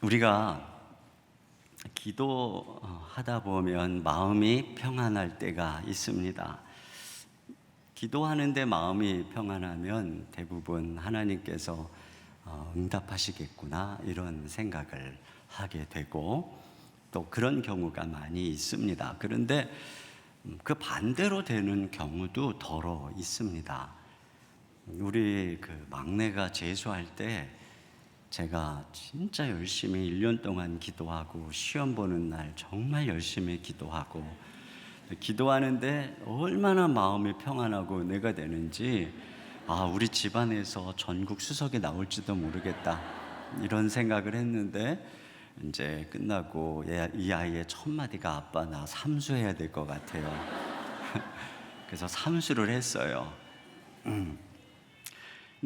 우리가 기도하다 보면 마음이 평안할 때가 있습니다. 기도하는데 마음이 평안하면 대부분 하나님께서 응답하시겠구나 이런 생각을 하게 되고 또 그런 경우가 많이 있습니다. 그런데 그 반대로 되는 경우도 더러 있습니다. 우리 그 막내가 재수할 때 제가 진짜 열심히 1년 동안 기도하고 시험 보는 날 정말 열심히 기도하고 기도하는데 얼마나 마음이 평안하고 은혜가 되는지 우리 집안에서 전국 수석에 나올지도 모르겠다 이런 생각을 했는데 이제 끝나고 이 아이의 첫 마디가 아빠 나 삼수해야 될 것 같아요. 그래서 삼수를 했어요. 근데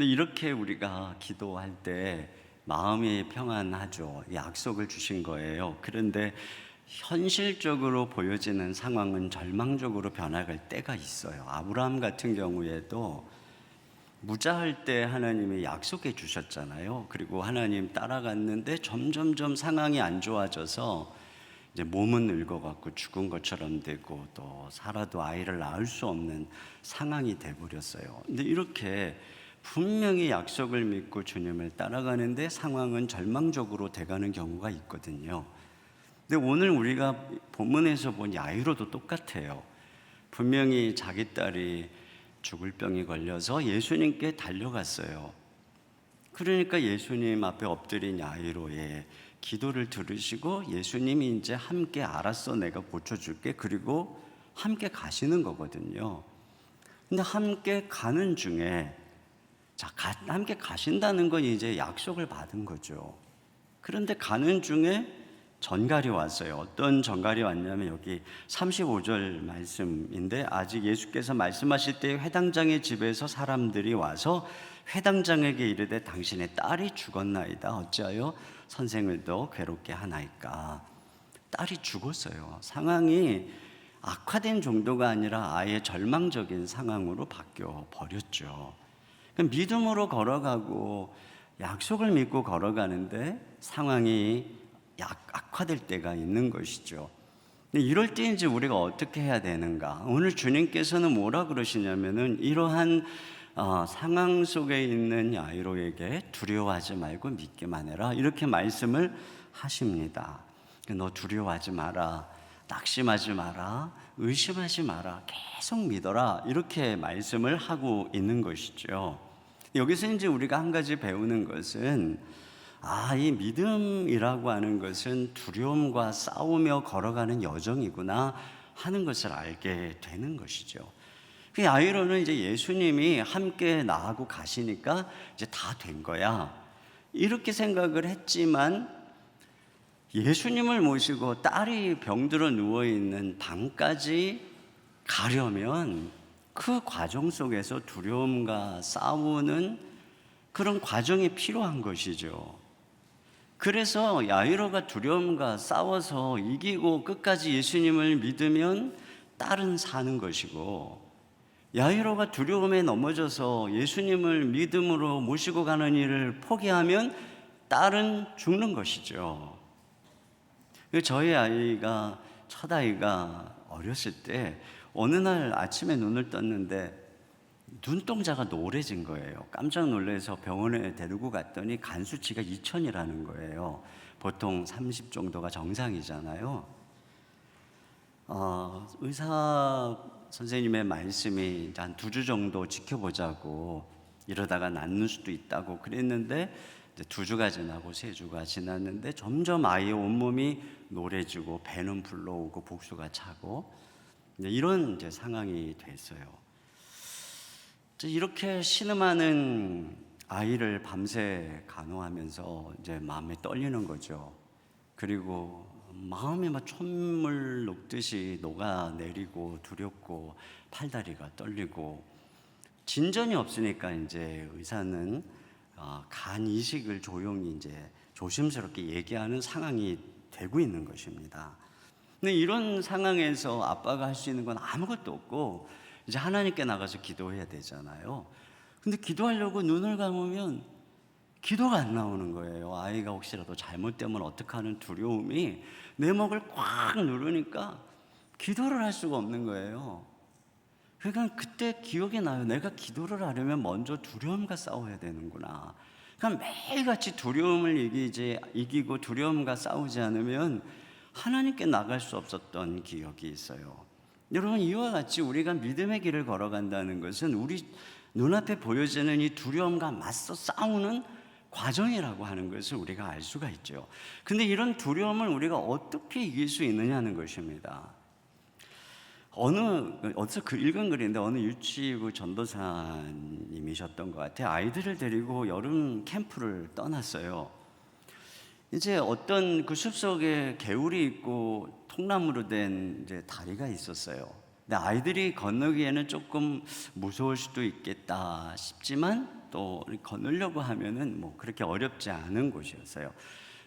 이렇게 우리가 기도할 때 마음이 평안하죠. 약속을 주신 거예요. 그런데 현실적으로 보여지는 상황은 절망적으로 변화할 때가 있어요. 아브라함 같은 경우에도 무자할 때 하나님이 약속해 주셨잖아요. 그리고 하나님 따라갔는데 점점점 상황이 안 좋아져서 이제 몸은 늙어갖고 죽은 것처럼 되고 또 살아도 아이를 낳을 수 없는 상황이 돼버렸어요. 근데 이렇게 분명히 약속을 믿고 주님을 따라가는데 상황은 절망적으로 돼가는 경우가 있거든요. 근데 오늘 우리가 본문에서 본 야이로도 똑같아요. 분명히 자기 딸이 죽을 병이 걸려서 예수님께 달려갔어요. 그러니까 예수님 앞에 엎드린 야이로의 기도를 들으시고 예수님이 이제 함께 알았어 내가 고쳐줄게 그리고 함께 가시는 거거든요. 근데 함께 가는 중에 함께 가신다는 건 이제 약속을 받은 거죠. 그런데 가는 중에 전갈이 왔어요. 어떤 전갈이 왔냐면 여기 35절 말씀인데 아직 예수께서 말씀하실 때 회당장의 집에서 사람들이 와서 회당장에게 이르되 당신의 딸이 죽었나이다. 어찌하여 선생을 더 괴롭게 하나이까. 딸이 죽었어요. 상황이 악화된 정도가 아니라 아예 절망적인 상황으로 바뀌어 버렸죠. 믿음으로 걸어가고 약속을 믿고 걸어가는데 상황이 악화될 때가 있는 것이죠. 근데 이럴 때 이제 우리가 어떻게 해야 되는가? 오늘 주님께서는 뭐라 그러시냐면은 이러한 상황 속에 있는 야이로에게 두려워하지 말고 믿기만 해라 이렇게 말씀을 하십니다. 너 두려워하지 마라, 낙심하지 마라, 의심하지 마라, 계속 믿어라 이렇게 말씀을 하고 있는 것이죠. 여기서 이제 우리가 한 가지 배우는 것은 이 믿음이라고 하는 것은 두려움과 싸우며 걸어가는 여정이구나 하는 것을 알게 되는 것이죠. 그 야이로는 이제 예수님이 함께 나하고 가시니까 이제 다 된 거야 이렇게 생각을 했지만 예수님을 모시고 딸이 병들어 누워있는 방까지 가려면 그 과정 속에서 두려움과 싸우는 그런 과정이 필요한 것이죠. 그래서 야이로가 두려움과 싸워서 이기고 끝까지 예수님을 믿으면 딸은 사는 것이고 야이로가 두려움에 넘어져서 예수님을 믿음으로 모시고 가는 일을 포기하면 딸은 죽는 것이죠. 저희 아이가 첫 아이가 어렸을 때 어느 날 아침에 눈을 떴는데 눈동자가 노래진 거예요. 깜짝 놀라서 병원에 데리고 갔더니 간 수치가 2000이라는 거예요. 보통 30 정도가 정상이잖아요. 의사 선생님의 말씀이 한 2주 정도 지켜보자고 이러다가 낫는 수도 있다고 그랬는데 이제 2주가 지나고 3주가 지났는데 점점 아이의 온몸이 노래지고 배는 불러오고 복수가 차고 이런 이제 상황이 됐어요. 이렇게 신음하는 아이를 밤새 간호하면서 이제 마음이 떨리는 거죠. 그리고 마음이 막 촛물 녹듯이 녹아내리고 두렵고 팔다리가 떨리고 진전이 없으니까 이제 의사는 간 이식을 조용히 이제 조심스럽게 얘기하는 상황이 되고 있는 것입니다. 근데 이런 상황에서 아빠가 할 수 있는 건 아무것도 없고 이제 하나님께 나가서 기도해야 되잖아요. 근데 기도하려고 눈을 감으면 기도가 안 나오는 거예요. 아이가 혹시라도 잘못되면 어떡하는 두려움이 내 목을 꽉 누르니까 기도를 할 수가 없는 거예요. 그러니까 그때 기억이 나요. 내가 기도를 하려면 먼저 두려움과 싸워야 되는구나. 그러니까 매일같이 두려움을 이기고 두려움과 싸우지 않으면 하나님께 나갈 수 없었던 기억이 있어요. 여러분, 이와 같이 우리가 믿음의 길을 걸어간다는 것은 우리 눈앞에 보여지는 이 두려움과 맞서 싸우는 과정이라고 하는 것을 우리가 알 수가 있죠. 근데 이런 두려움을 우리가 어떻게 이길 수 있느냐는 것입니다. 어디서 읽은 글인데 어느 유치부 전도사님이셨던 것 같아요. 아이들을 데리고 여름 캠프를 떠났어요. 이제 어떤 그 숲속에 개울이 있고 통나무로 된 이제 다리가 있었어요. 근데 아이들이 건너기에는 조금 무서울 수도 있겠다 싶지만 또 건너려고 하면은 뭐 그렇게 어렵지 않은 곳이었어요.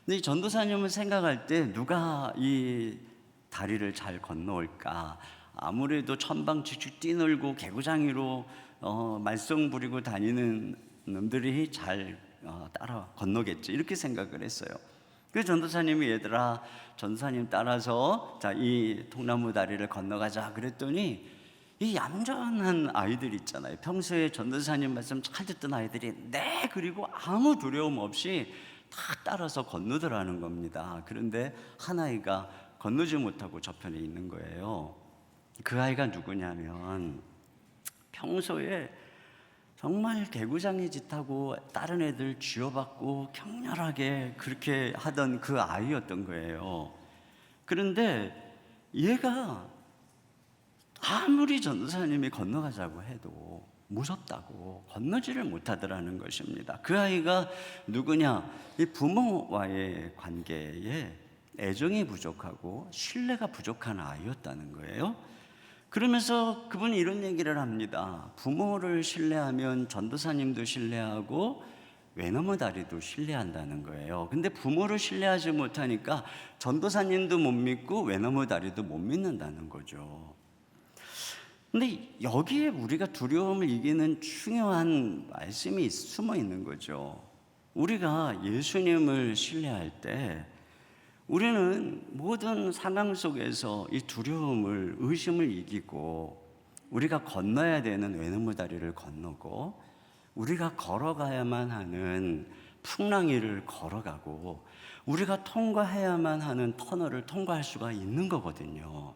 근데 이 전도사님은 생각할 때 누가 이 다리를 잘 건너올까? 아무래도 천방지축 뛰놀고 개구장이로 말썽 부리고 다니는 놈들이 잘 따라 건너겠지, 이렇게 생각을 했어요. 그 전도사님이 얘들아, 전도사님 따라서 자, 이 통나무 다리를 건너가자 그랬더니 이 얌전한 아이들 있잖아요. 평소에 전도사님 말씀 잘 듣던 아이들이 네, 그리고 아무 두려움 없이 다 따라서 건너더라는 겁니다. 그런데 한 아이가 건너지 못하고 저편에 있는 거예요. 그 아이가 누구냐면 평소에 정말 개구장이 짓하고 다른 애들 쥐어받고 격렬하게 그렇게 하던 그 아이였던 거예요. 그런데 얘가 아무리 전도사님이 건너가자고 해도 무섭다고 건너지를 못하더라는 것입니다. 그 아이가 누구냐? 이 부모와의 관계에 애정이 부족하고 신뢰가 부족한 아이였다는 거예요. 그러면서 그분이 이런 얘기를 합니다. 부모를 신뢰하면 전도사님도 신뢰하고 외너머 다리도 신뢰한다는 거예요. 근데 부모를 신뢰하지 못하니까 전도사님도 못 믿고 외너머 다리도 못 믿는다는 거죠. 근데 여기에 우리가 두려움을 이기는 중요한 말씀이 숨어 있는 거죠. 우리가 예수님을 신뢰할 때 우리는 모든 상황 속에서 이 두려움을, 의심을 이기고 우리가 건너야 되는 외너머 다리를 건너고 우리가 걸어가야만 하는 풍랑이를 걸어가고 우리가 통과해야만 하는 터널을 통과할 수가 있는 거거든요.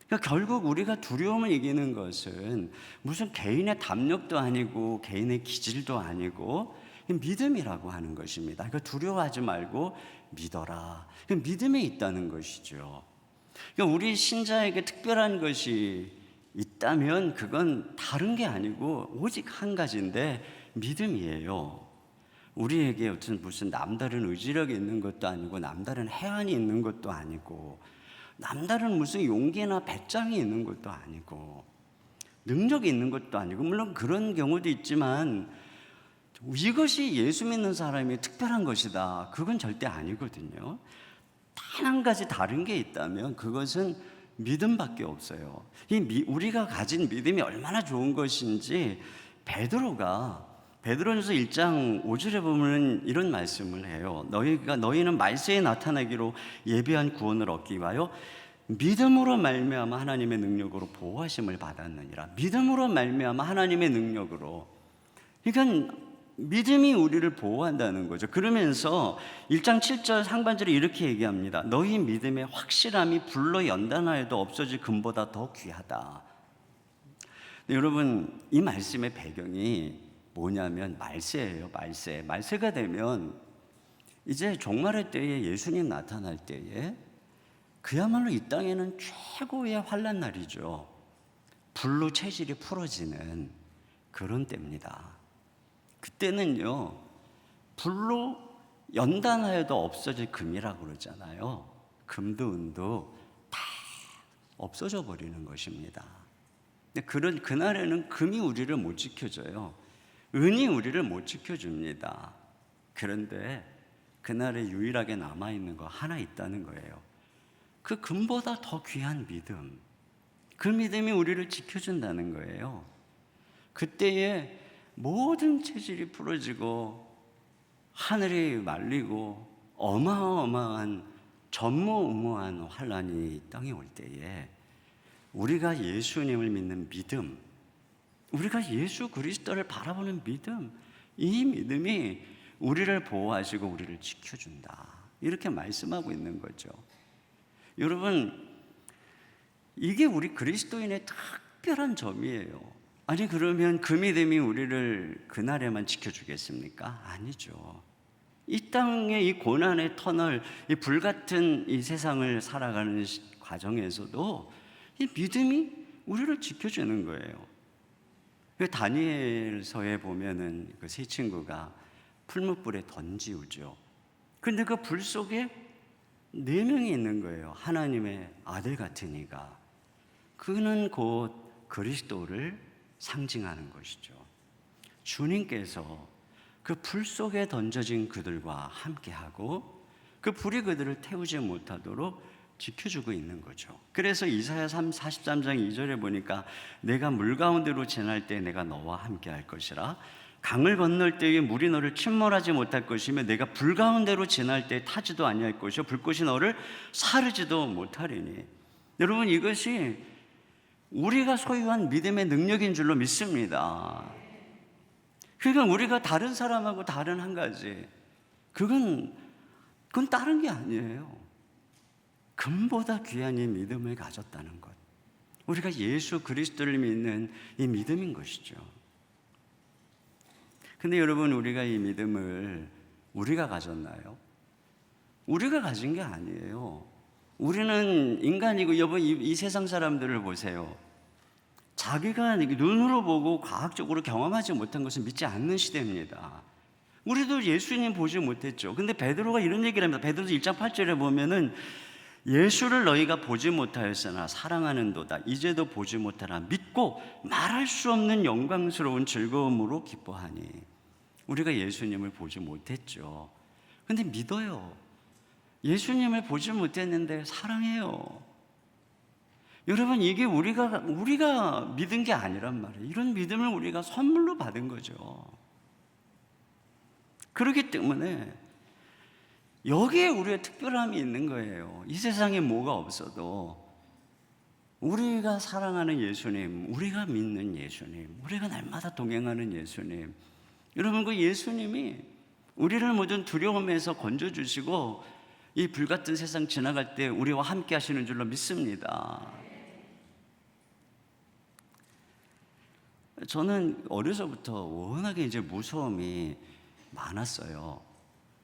그러니까 결국 우리가 두려움을 이기는 것은 무슨 개인의 담력도 아니고 개인의 기질도 아니고 믿음이라고 하는 것입니다. 그러니까 두려워하지 말고 믿어라. 믿음에 있다는 것이죠. 그러니까 우리 신자에게 특별한 것이 있다면 그건 다른 게 아니고 오직 한 가지인데 믿음이에요. 우리에게 무슨 남다른 의지력이 있는 것도 아니고 남다른 해안이 있는 것도 아니고 남다른 무슨 용기나 배짱이 있는 것도 아니고 능력이 있는 것도 아니고 물론 그런 경우도 있지만 이것이 예수 믿는 사람이 특별한 것이다, 그건 절대 아니거든요. 단 한 가지 다른 게 있다면 그것은 믿음밖에 없어요. 우리가 가진 믿음이 얼마나 좋은 것인지 베드로전서 1장 5절에 보면 이런 말씀을 해요. 너희는 말세에 나타나기로 예비한 구원을 얻기 위하여 믿음으로 말미암아 하나님의 능력으로 보호하심을 받았느니라. 믿음으로 말미암아 하나님의 능력으로. 그러니까 믿음이 우리를 보호한다는 거죠. 그러면서 1장 7절 상반절에 이렇게 얘기합니다. 너희 믿음의 확실함이 불로 연단하여도 없어질 금보다 더 귀하다. 여러분, 이 말씀의 배경이 뭐냐면 말세예요. 말세가 되면 이제 종말의 때에 예수님 나타날 때에 그야말로 이 땅에는 최고의 환난 날이죠. 불로 체질이 풀어지는 그런 때입니다. 그때는요, 불로 연단하여도 없어질 금이라고 그러잖아요. 금도 은도 다 없어져 버리는 것입니다. 근데 그날에는 금이 우리를 못 지켜줘요. 은이 우리를 못 지켜줍니다. 그런데 그날에 유일하게 남아있는 거 하나 있다는 거예요. 그 금보다 더 귀한 믿음. 그 믿음이 우리를 지켜준다는 거예요. 그때에 모든 체질이 부러지고 하늘이 말리고 어마어마한 전무후무한 환란이 땅에 올 때에 우리가 예수님을 믿는 믿음, 우리가 예수 그리스도를 바라보는 믿음, 이 믿음이 우리를 보호하시고 우리를 지켜준다, 이렇게 말씀하고 있는 거죠. 여러분, 이게 우리 그리스도인의 특별한 점이에요. 아니, 그러면 그 믿음이 우리를 그날에만 지켜주겠습니까? 아니죠. 이 땅의 이 고난의 터널, 이 불같은 이 세상을 살아가는 과정에서도 이 믿음이 우리를 지켜주는 거예요. 그 다니엘서에 보면은 그 세 친구가 풀무불에 던지우죠. 근데 그 불 속에 4명이 있는 거예요. 하나님의 아들 같은 이가. 그는 곧 그리스도를 상징하는 것이죠. 주님께서 그 불 속에 던져진 그들과 함께하고 그 불이 그들을 태우지 못하도록 지켜주고 있는 거죠. 그래서 이사야 43장 2절에 보니까 내가 물 가운데로 지날 때 내가 너와 함께할 것이라, 강을 건널 때에 물이 너를 침몰하지 못할 것이며 내가 불 가운데로 지날 때 타지도 아니할 것이요 불꽃이 너를 사르지도 못하리니. 여러분, 이것이 우리가 소유한 믿음의 능력인 줄로 믿습니다. 그러니까 우리가 다른 사람하고 다른 한 가지, 그건 다른 게 아니에요. 금보다 귀한 이 믿음을 가졌다는 것, 우리가 예수 그리스도를 믿는 이 믿음인 것이죠. 근데 여러분, 우리가 이 믿음을 우리가 가졌나요? 우리가 가진 게 아니에요. 우리는 인간이고, 여러분, 이 세상 사람들을 보세요. 자기가 눈으로 보고 과학적으로 경험하지 못한 것을 믿지 않는 시대입니다. 우리도 예수님 보지 못했죠. 근데 베드로가 이런 얘기를 합니다. 베드로서 1장 8절에 보면은 예수를 너희가 보지 못하였으나 사랑하는도다. 이제도 보지 못하나 믿고 말할 수 없는 영광스러운 즐거움으로 기뻐하니. 우리가 예수님을 보지 못했죠. 근데 믿어요. 예수님을 보지 못했는데 사랑해요. 여러분, 이게 우리가 믿은 게 아니란 말이에요. 이런 믿음을 우리가 선물로 받은 거죠. 그렇기 때문에 여기에 우리의 특별함이 있는 거예요. 이 세상에 뭐가 없어도 우리가 사랑하는 예수님, 우리가 믿는 예수님, 우리가 날마다 동행하는 예수님, 여러분, 그 예수님이 우리를 모든 두려움에서 건져주시고 이 불같은 세상 지나갈 때 우리와 함께 하시는 줄로 믿습니다. 저는 어려서부터 워낙에 이제 무서움이 많았어요.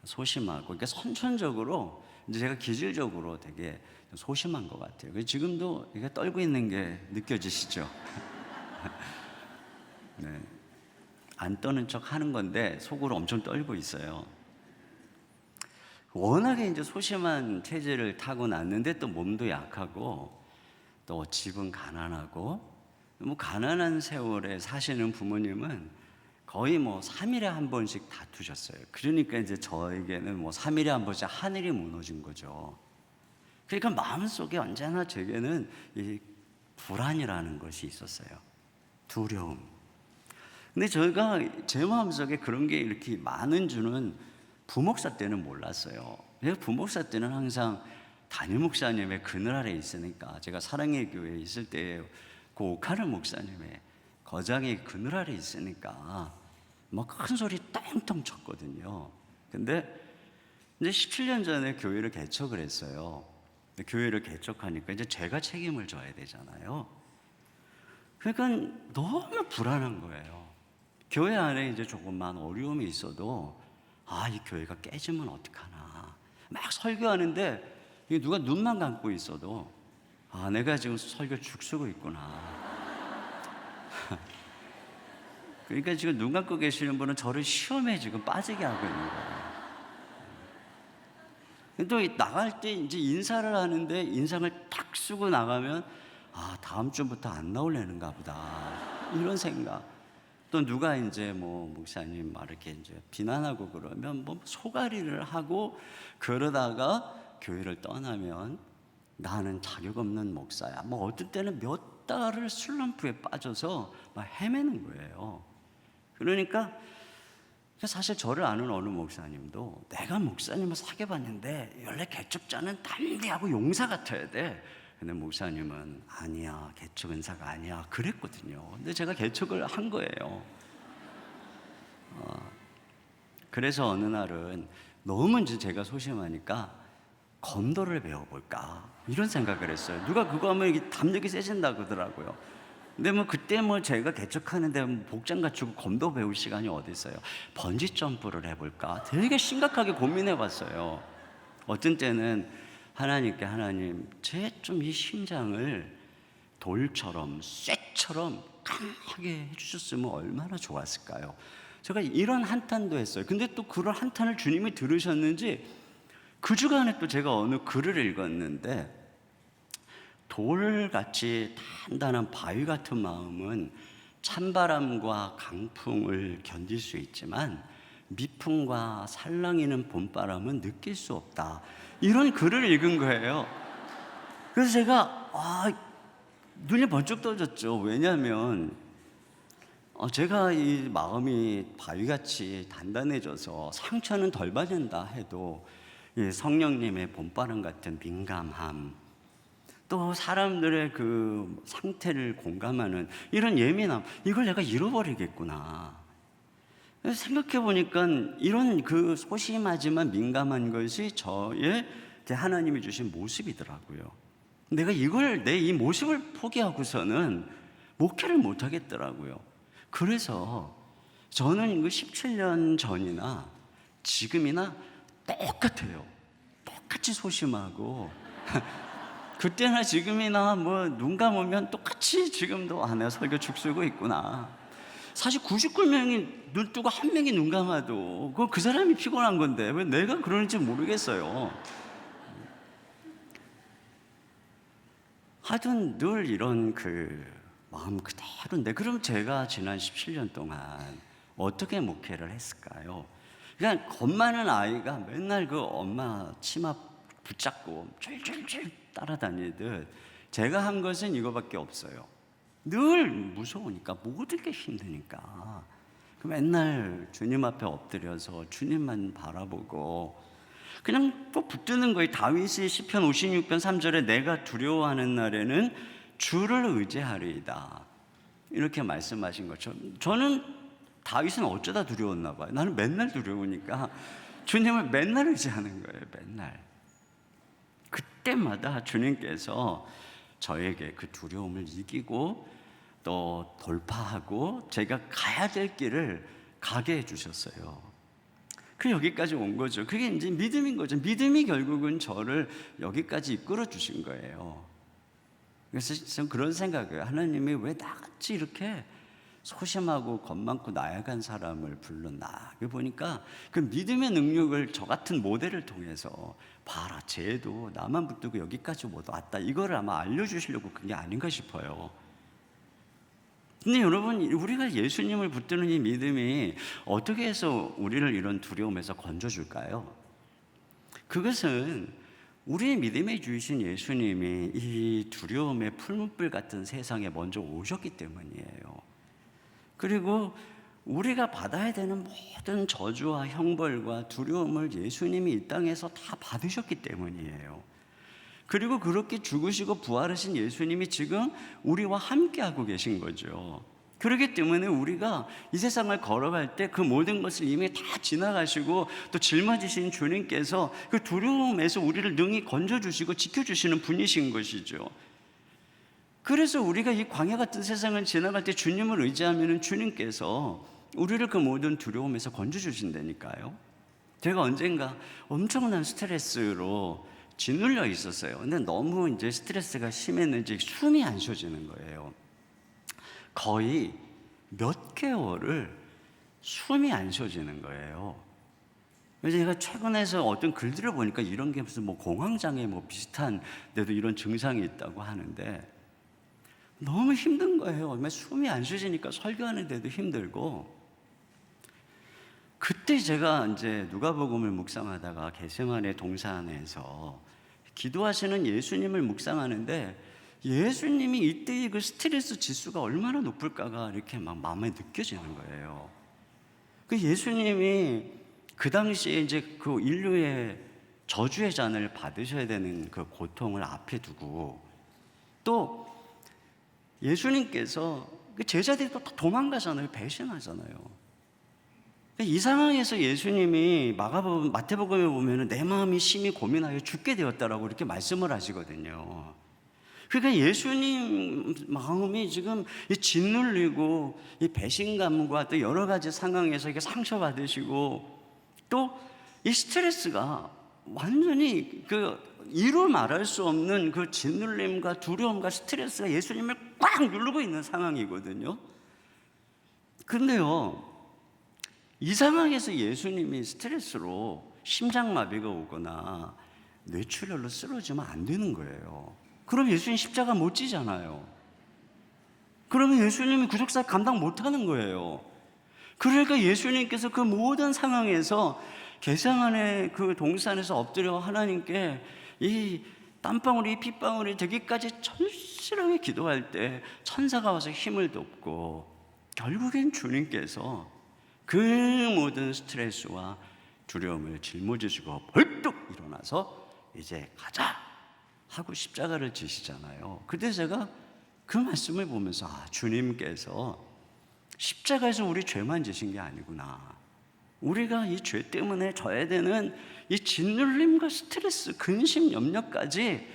소심하고, 그러니까 선천적으로 이제 제가 기질적으로 되게 소심한 것 같아요. 지금도 이게 떨고 있는 게 느껴지시죠? 네. 안 떠는 척 하는 건데 속으로 엄청 떨고 있어요. 워낙에 이제 소심한 체질을 타고 났는데 또 몸도 약하고 또 집은 가난하고, 뭐 가난한 세월에 사시는 부모님은 거의 뭐 3일에 한 번씩 다투셨어요. 그러니까 이제 저에게는 뭐 3일에 한 번씩 하늘이 무너진 거죠. 그러니까 마음속에 언제나 제게는 이 불안이라는 것이 있었어요. 두려움. 근데 저희가 제 마음속에 그런 게 이렇게 많은 줄은 부목사 때는 몰랐어요. 부목사 때는 항상 담임 목사님의 그늘 아래 있으니까, 제가 사랑의 교회에 있을 때 그 오카르 목사님의 거장의 그늘 아래 있으니까 막 큰 소리 땡땡 쳤거든요. 근데 이제 17년 전에 교회를 개척을 했어요. 교회를 개척하니까 이제 제가 책임을 져야 되잖아요. 그러니까 너무 불안한 거예요. 교회 안에 이제 조금만 어려움이 있어도 이 교회가 깨지면 어떡하나. 막 설교하는데 누가 눈만 감고 있어도 내가 지금 설교 죽쓰고 있구나. 그러니까 지금 눈 감고 계시는 분은 저를 시험에 지금 빠지게 하고 있는 거예요. 또 나갈 때 이제 인사를 하는데 인상을 탁 쓰고 나가면 다음 주부터 안 나오려는가 보다, 이런 생각. 또 누가 이제 뭐 목사님 막 이렇게 이제 비난하고 그러면 뭐 소가리를 하고, 그러다가 교회를 떠나면 나는 자격 없는 목사야. 뭐 어떤 때는 몇 달을 슬럼프에 빠져서 막 헤매는 거예요. 그러니까 사실 저를 아는 어느 목사님도 내가 목사님을 사귀어봤는데 원래 개척자는 담대하고 용사 같아야 돼. 근데 목사님은 아니야, 개척 은사가 아니야 그랬거든요. 근데 제가 개척을 한 거예요. 그래서 어느 날은 너무 이제 제가 소심하니까 검도를 배워볼까 이런 생각을 했어요. 누가 그거 하면 이게 담력이 세진다고 하더라고요. 근데 뭐 그때 뭐 제가 개척하는데 뭐 복장 갖추고 검도 배울 시간이 어디 있어요. 번지 점프를 해볼까 되게 심각하게 고민해봤어요. 어떤 때는 하나님께 하나님 제 좀 이 심장을 돌처럼 쇠처럼 강하게 해주셨으면 얼마나 좋았을까요. 제가 이런 한탄도 했어요. 근데 또 그런 한탄을 주님이 들으셨는지 그 주간에 또 제가 어느 글을 읽었는데 돌같이 단단한 바위 같은 마음은 찬바람과 강풍을 견딜 수 있지만 미풍과 살랑이는 봄바람은 느낄 수 없다. 이런 글을 읽은 거예요. 그래서 제가 눈이 번쩍 떠졌죠. 왜냐하면 제가 이 마음이 바위같이 단단해져서 상처는 덜 받는다 해도 성령님의 봄바람 같은 민감함, 또 사람들의 그 상태를 공감하는 이런 예민함, 이걸 내가 잃어버리겠구나. 생각해 보니까 이런 그 소심하지만 민감한 것이 저의 하나님이 주신 모습이더라고요. 내가 이걸 내 이 모습을 포기하고서는 목회를 못 하겠더라고요. 그래서 저는 그 17년 전이나 지금이나 똑같아요. 똑같이 소심하고 그때나 지금이나 뭐 눈 감으면 똑같이 지금도 내가 설교 죽쓰고 있구나. 사실 99명이 눈 뜨고 한 명이 눈 감아도 그 사람이 피곤한 건데 왜 내가 그러는지 모르겠어요. 하여튼 늘 이런 그 마음 그대로인데 그럼 제가 지난 17년 동안 어떻게 목회를 했을까요? 그냥 겁 많은 아이가 맨날 그 엄마 치마 붙잡고 쫄쫄쫄 따라다니듯 제가 한 것은 이거밖에 없어요. 늘 무서우니까 모든 게 힘드니까 맨날 주님 앞에 엎드려서 주님만 바라보고 그냥 또 붙드는 거예요. 다윗이 시편 56편 3절에 내가 두려워하는 날에는 주를 의지하리이다 이렇게 말씀하신 것처럼 저는 다윗은 어쩌다 두려웠나 봐요. 나는 맨날 두려우니까 주님을 맨날 의지하는 거예요. 맨날. 그때마다 주님께서 저에게 그 두려움을 이기고 또 돌파하고 제가 가야 될 길을 가게 해주셨어요. 그 여기까지 온 거죠. 그게 이제 믿음인 거죠. 믿음이 결국은 저를 여기까지 이끌어 주신 거예요. 그래서 저는 그런 생각이에요. 하나님이 왜 나같이 이렇게 소심하고 겁 많고 나약한 사람을 불렀나. 보니까 그 믿음의 능력을 저 같은 모델을 통해서 봐라, 쟤도 나만 붙들고 여기까지 못 왔다. 이거를 아마 알려주시려고 그게 아닌가 싶어요. 근데 여러분, 우리가 예수님을 붙드는 이 믿음이 어떻게 해서 우리를 이런 두려움에서 건져줄까요? 그것은 우리의 믿음에 주신 예수님이 이 두려움의 풀무불 같은 세상에 먼저 오셨기 때문이에요. 그리고 우리가 받아야 되는 모든 저주와 형벌과 두려움을 예수님이 이 땅에서 다 받으셨기 때문이에요. 그리고 그렇게 죽으시고 부활하신 예수님이 지금 우리와 함께하고 계신 거죠. 그렇기 때문에 우리가 이 세상을 걸어갈 때 그 모든 것을 이미 다 지나가시고 또 짊어지신 주님께서 그 두려움에서 우리를 능히 건져주시고 지켜주시는 분이신 것이죠. 그래서 우리가 이 광야 같은 세상을 지나갈 때 주님을 의지하면 주님께서 우리를 그 모든 두려움에서 건져주신다니까요. 제가 언젠가 엄청난 스트레스로 짓눌려 있었어요. 근데 너무 이제 스트레스가 심했는지 숨이 안 쉬어지는 거예요. 거의 몇 개월을 숨이 안 쉬어지는 거예요. 그래서 제가 최근에서 어떤 글들을 보니까 이런 게 무슨 뭐 공황장애 뭐 비슷한 데도 이런 증상이 있다고 하는데 너무 힘든 거예요. 숨이 안 쉬어지니까 설교하는 데도 힘들고. 그때 제가 이제 누가복음을 묵상하다가 겟세마네 동산에서 기도하시는 예수님을 묵상하는데 예수님이 이때의 그 스트레스 지수가 얼마나 높을까가 이렇게 막 마음에 느껴지는 거예요. 그 예수님이 그 당시에 이제 그 인류의 저주의 잔을 받으셔야 되는 그 고통을 앞에 두고 또 예수님께서 그 제자들이 또 도망가잖아요. 배신하잖아요. 이 상황에서 예수님이 마태복음에 보면은 내 마음이 심히 고민하여 죽게 되었다라고 이렇게 말씀을 하시거든요. 그러니까 예수님 마음이 지금 이 짓눌리고 이 배신감과 또 여러 가지 상황에서 이게 상처받으시고 또 이 스트레스가 완전히 그 이루 말할 수 없는 그 짓눌림과 두려움과 스트레스가 예수님을 꽉 누르고 있는 상황이거든요. 근데요, 이 상황에서 예수님이 스트레스로 심장마비가 오거나 뇌출혈로 쓰러지면 안 되는 거예요. 그럼 예수님 십자가 못 지잖아요. 그러면 예수님이 구속사 감당 못 하는 거예요. 그러니까 예수님께서 그 모든 상황에서 겟세마네 그 동산에서 엎드려 하나님께 이 땀방울이 핏방울이 되기까지 절실하게 기도할 때 천사가 와서 힘을 돕고 결국엔 주님께서 그 모든 스트레스와 두려움을 짊어지시고 벌떡 일어나서 이제 가자 하고 십자가를 지시잖아요. 그때 제가 그 말씀을 보면서 주님께서 십자가에서 우리 죄만 지신 게 아니구나. 우리가 이 죄 때문에 져야 되는 이 짓눌림과 스트레스, 근심, 염려까지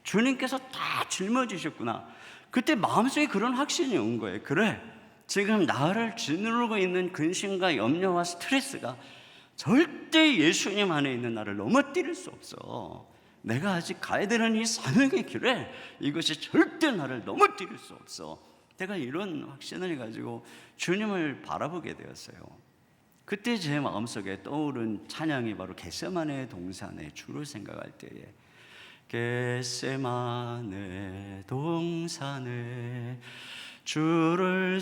주님께서 다 짊어지셨구나. 그때 마음속에 그런 확신이 온 거예요. 그래, 지금 나를 짓누르고 있는 근심과 염려와 스트레스가 절대 예수님 안에 있는 나를 넘어뜨릴 수 없어. 내가 아직 가야 되는 이 사명의 길에 이것이 절대 나를 넘어뜨릴 수 없어. 내가 이런 확신을 가지고 주님을 바라보게 되었어요. 그때 제 마음속에 떠오른 찬양이 바로 겟세마네 동산의 주를 생각할 때에 겟세마네 동산에 주를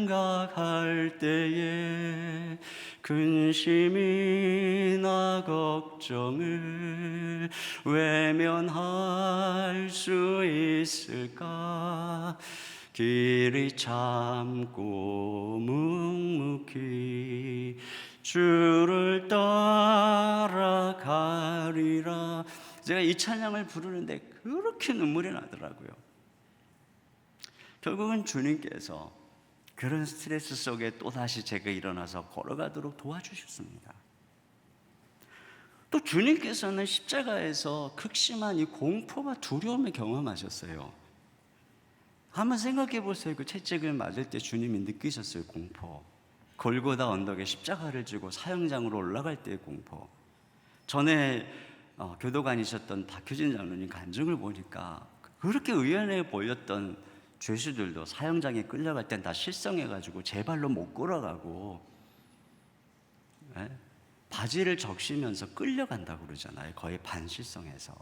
생각할 때에 근심이나 걱정을 외면할 수 있을까? 길이 참고 묵묵히 주를 따라가리라. 제가 이 찬양을 부르는데 그렇게 눈물이 나더라고요. 결국은 주님께서 그런 스트레스 속에 또다시 제가 일어나서 걸어가도록 도와주셨습니다. 또 주님께서는 십자가에서 극심한 이 공포와 두려움을 경험하셨어요. 한번 생각해 보세요. 그 채찍을 맞을 때 주님이 느끼셨어요. 공포. 골고다 언덕에 십자가를 지고 사형장으로 올라갈 때의 공포. 전에 교도관이셨던 박효진 장로님 간증을 보니까 그렇게 의연해 보였던 죄수들도 사형장에 끌려갈 땐 다 실성해가지고 제 발로 못 걸어가고 바지를 적시면서 끌려간다고 그러잖아요. 거의 반실성해서.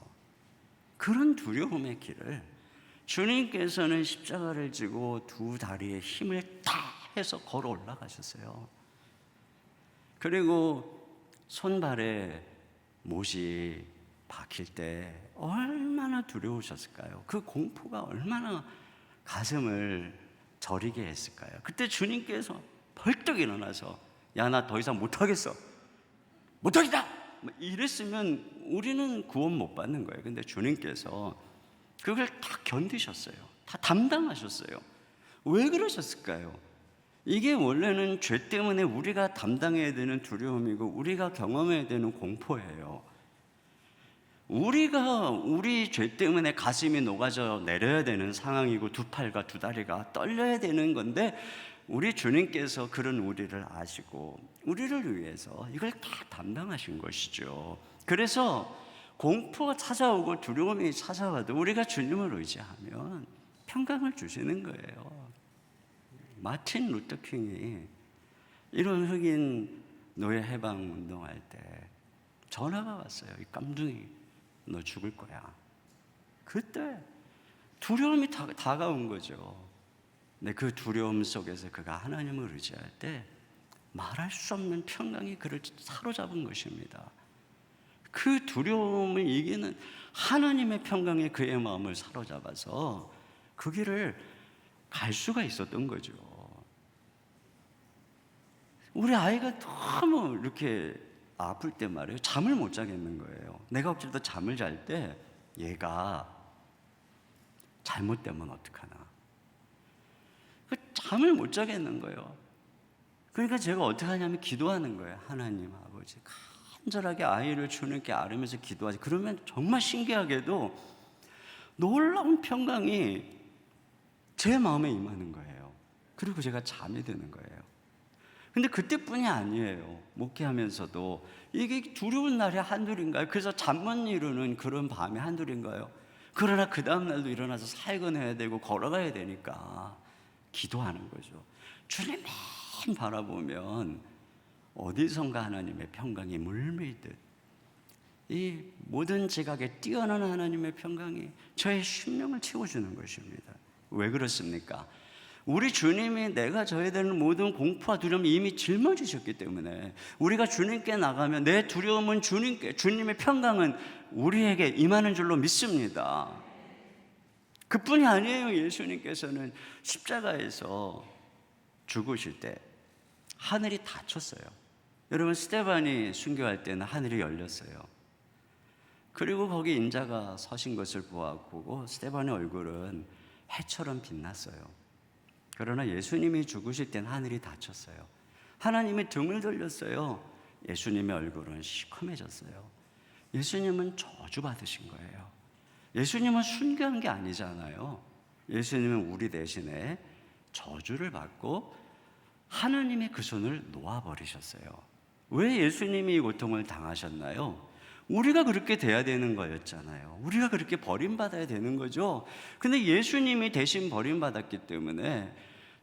그런 두려움의 길을 주님께서는 십자가를 지고 두 다리에 힘을 다 해서 걸어 올라가셨어요. 그리고 손발에 못이 박힐 때 얼마나 두려우셨을까요? 그 공포가 얼마나 가슴을 저리게 했을까요? 그때 주님께서 벌떡 일어나서 야, 나 더 이상 못하겠어. 못하겠다! 이랬으면 우리는 구원 못 받는 거예요. 근데 주님께서 그걸 다 견디셨어요. 다 담당하셨어요. 왜 그러셨을까요? 이게 원래는 죄 때문에 우리가 담당해야 되는 두려움이고 우리가 경험해야 되는 공포예요. 우리가 우리 죄 때문에 가슴이 녹아져 내려야 되는 상황이고 두 팔과 두 다리가 떨려야 되는 건데 우리 주님께서 그런 우리를 아시고 우리를 위해서 이걸 다 담당하신 것이죠. 그래서 공포가 찾아오고 두려움이 찾아와도 우리가 주님을 의지하면 평강을 주시는 거예요. 마틴 루터킹이 이런 흑인 노예 해방 운동할 때 전화가 왔어요. 이 깜둥이 너 죽을 거야. 그때 두려움이 다가온 거죠. 근데 그 두려움 속에서 그가 하나님을 의지할 때 말할 수 없는 평강이 그를 사로잡은 것입니다. 그 두려움을 이기는 하나님의 평강이 그의 마음을 사로잡아서 그 길을 갈 수가 있었던 거죠. 우리 아이가 너무 이렇게 아플 때 말이에요. 잠을 못 자겠는 거예요. 내가 혹시라도 잠을 잘 때 얘가 잘못되면 어떡하나. 잠을 못 자겠는 거예요. 그러니까 제가 어떻게 하냐면 기도하는 거예요. 하나님 아버지, 간절하게 아이를 주님께 아뢰면서 기도하지. 그러면 정말 신기하게도 놀라운 평강이 제 마음에 임하는 거예요. 그리고 제가 잠이 드는 거예요. 근데 그때뿐이 아니에요. 목회하면서도 이게 두려운 날이 한둘인가요? 그래서 잠 못 이루는 그런 밤이 한둘인가요? 그러나 그 다음날도 일어나서 사역은 해야 되고 걸어가야 되니까 기도하는 거죠. 주님만 바라보면 어디선가 하나님의 평강이 물밀듯 이 모든 지각에 뛰어난 하나님의 평강이 저의 심령을 채워주는 것입니다. 왜 그렇습니까? 우리 주님이 내가 져야 되는 모든 공포와 두려움을 이미 짊어지셨기 때문에 우리가 주님께 나가면 내 두려움은 주님의 평강은 우리에게 임하는 줄로 믿습니다. 그뿐이 아니에요. 예수님께서는 십자가에서 죽으실 때 하늘이 닫혔어요. 여러분, 스데반이 순교할 때는 하늘이 열렸어요. 그리고 거기 인자가 서신 것을 보고 스데반의 얼굴은 해처럼 빛났어요. 그러나 예수님이 죽으실 땐 하늘이 닫혔어요. 하나님이 등을 돌렸어요. 예수님의 얼굴은 시커매졌어요. 예수님은 저주받으신 거예요. 예수님은 순교한 게 아니잖아요. 예수님은 우리 대신에 저주를 받고 하나님의 그 손을 놓아버리셨어요. 왜 예수님이 이 고통을 당하셨나요? 우리가 그렇게 돼야 되는 거였잖아요. 우리가 그렇게 버림받아야 되는 거죠. 근데 예수님이 대신 버림받았기 때문에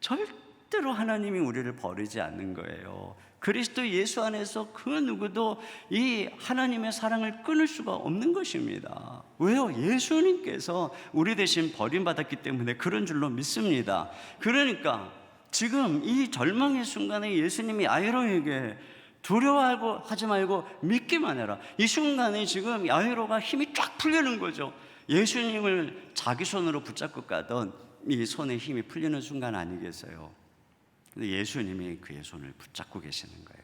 절대로 하나님이 우리를 버리지 않는 거예요. 그리스도 예수 안에서 그 누구도 이 하나님의 사랑을 끊을 수가 없는 것입니다. 왜요? 예수님께서 우리 대신 버림받았기 때문에 그런 줄로 믿습니다. 그러니까 지금 이 절망의 순간에 예수님이 야이로에게 두려워하고 하지 말고 믿기만 해라. 이 순간에 지금 야이로가 힘이 쫙 풀리는 거죠. 예수님을 자기 손으로 붙잡고 가던 이 손에 힘이 풀리는 순간 아니겠어요? 근데 예수님이 그의 손을 붙잡고 계시는 거예요.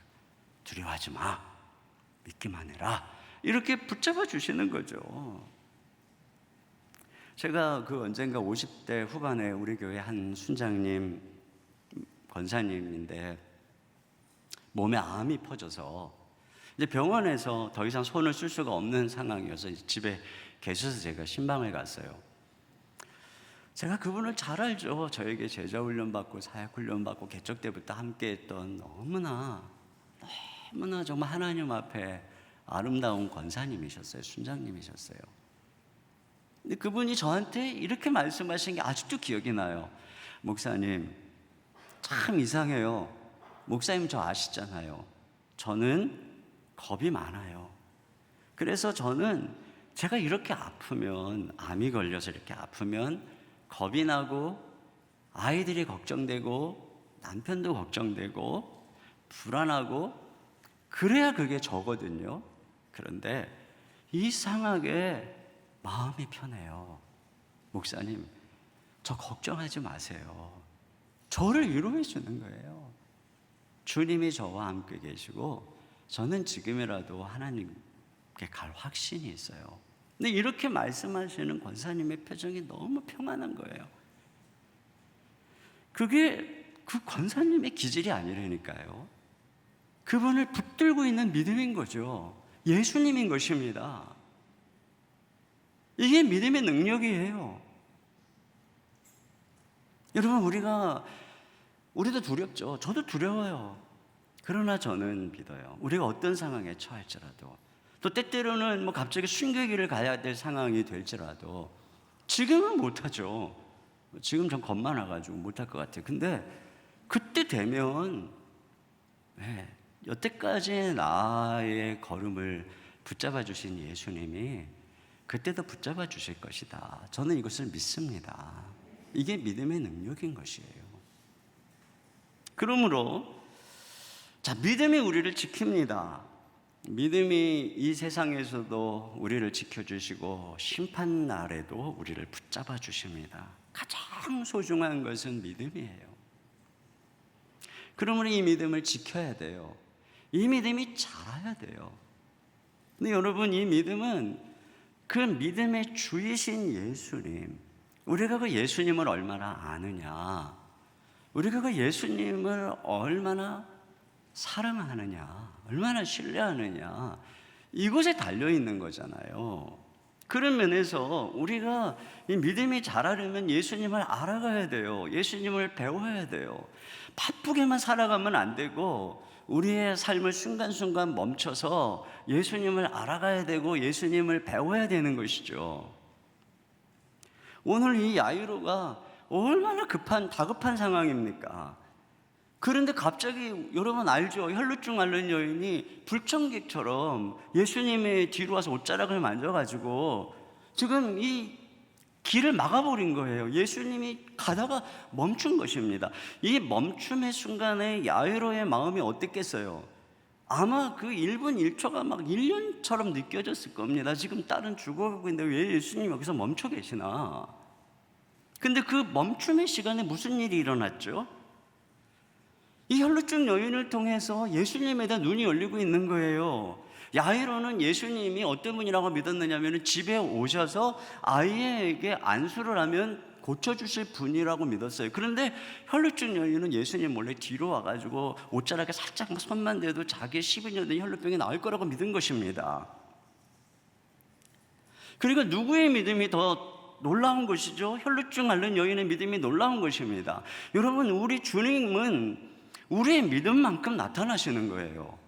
두려워하지 마, 믿기만 해라. 이렇게 붙잡아 주시는 거죠. 제가 그 언젠가 50대 후반에 우리 교회 한 순장님, 권사님인데 몸에 암이 퍼져서 이제 병원에서 더 이상 손을 쓸 수가 없는 상황이어서 집에 계셔서 제가 신방을 갔어요. 제가 그분을 잘 알죠. 저에게 제자 훈련 받고 사역 훈련 받고 개척 때부터 함께 했던 너무나 정말 하나님 앞에 아름다운 권사님이셨어요. 순장님이셨어요. 근데 그분이 저한테 이렇게 말씀하신 게 아직도 기억이 나요. 목사님, 참 이상해요. 목사님 저 아시잖아요. 저는 겁이 많아요. 그래서 저는 제가 이렇게 아프면, 암이 걸려서 이렇게 아프면 겁이 나고 아이들이 걱정되고 남편도 걱정되고 불안하고 그래야 그게 저거든요. 그런데 이상하게 마음이 편해요. 목사님, 저 걱정하지 마세요. 저를 위로해 주는 거예요. 주님이 저와 함께 계시고 저는 지금이라도 하나님께 갈 확신이 있어요. 근데 이렇게 말씀하시는 권사님의 표정이 너무 평안한 거예요. 그게 그 권사님의 기질이 아니라니까요. 그분을 붙들고 있는 믿음인 거죠. 예수님인 것입니다. 이게 믿음의 능력이에요. 여러분, 우리도 두렵죠. 저도 두려워요. 그러나 저는 믿어요. 우리가 어떤 상황에 처할지라도, 또 때때로는 뭐 갑자기 순교기를 가야 될 상황이 될지라도 지금은 못하죠. 지금 전 겁만 나가지고 못할 것 같아요. 근데 그때 되면 여태까지 나의 걸음을 붙잡아 주신 예수님이 그때도 붙잡아 주실 것이다. 저는 이것을 믿습니다. 이게 믿음의 능력인 것이에요. 그러므로 믿음이 우리를 지킵니다. 믿음이 이 세상에서도 우리를 지켜주시고 심판 날에도 우리를 붙잡아 주십니다. 가장 소중한 것은 믿음이에요. 그러므로 이 믿음을 지켜야 돼요. 이 믿음이 자라야 돼요. 근데 여러분, 이 믿음은 그 믿음의 주이신 예수님, 우리가 그 예수님을 얼마나 아느냐, 우리가 그 예수님을 얼마나 사랑하느냐, 얼마나 신뢰하느냐, 이곳에 달려있는 거잖아요. 그런 면에서 우리가 이 믿음이 자라려면 예수님을 알아가야 돼요. 예수님을 배워야 돼요. 바쁘게만 살아가면 안 되고 우리의 삶을 순간순간 멈춰서 예수님을 알아가야 되고 예수님을 배워야 되는 것이죠. 오늘 이 야이로가 얼마나 다급한 상황입니까? 그런데 갑자기 여러분 알죠? 혈루증 앓는 여인이 불청객처럼 예수님의 뒤로 와서 옷자락을 만져가지고 지금 이 길을 막아버린 거예요. 예수님이 가다가 멈춘 것입니다. 이 멈춤의 순간에 야이로의 마음이 어땠겠어요? 아마 그 1분 1초가 막 1년처럼 느껴졌을 겁니다. 지금 딸은 죽어가고 있는데 왜 예수님 여기서 멈춰 계시나? 근데 그 멈춤의 시간에 무슨 일이 일어났죠? 이 혈루증 여인을 통해서 예수님에 대한 눈이 열리고 있는 거예요. 야이로는 예수님이 어떤 분이라고 믿었느냐면 집에 오셔서 아이에게 안수를 하면 고쳐주실 분이라고 믿었어요. 그런데 혈루증 여인은 예수님 몰래 뒤로 와가지고 옷자락에 살짝 손만 대도 자기 12년 된 혈루병이 나을 거라고 믿은 것입니다. 그러니까 누구의 믿음이 더 놀라운 것이죠? 혈루증 앓는 여인의 믿음이 놀라운 것입니다. 여러분, 우리 주님은 우리의 믿음만큼 나타나시는 거예요.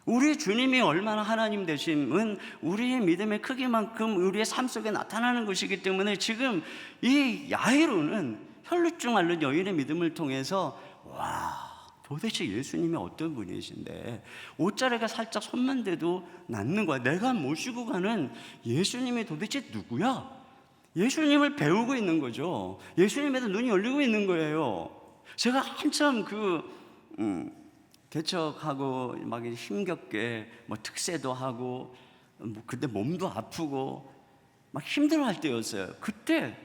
우리 주님이 얼마나 하나님 되심은 우리의 믿음의 크기만큼 우리의 삶 속에 나타나는 것이기 때문에 지금 이 야이로는 혈루증 앓는 여인의 믿음을 통해서 도대체 예수님이 어떤 분이신데 옷자락에 살짝 손만 대도 낫는 거야. 내가 모시고 가는 예수님이 도대체 누구야? 예수님을 배우고 있는 거죠. 예수님에 대한 눈이 열리고 있는 거예요. 제가 한참 개척하고 막 힘겹게 뭐 특세도 하고 그때 몸도 아프고 막 힘들어할 때였어요. 그때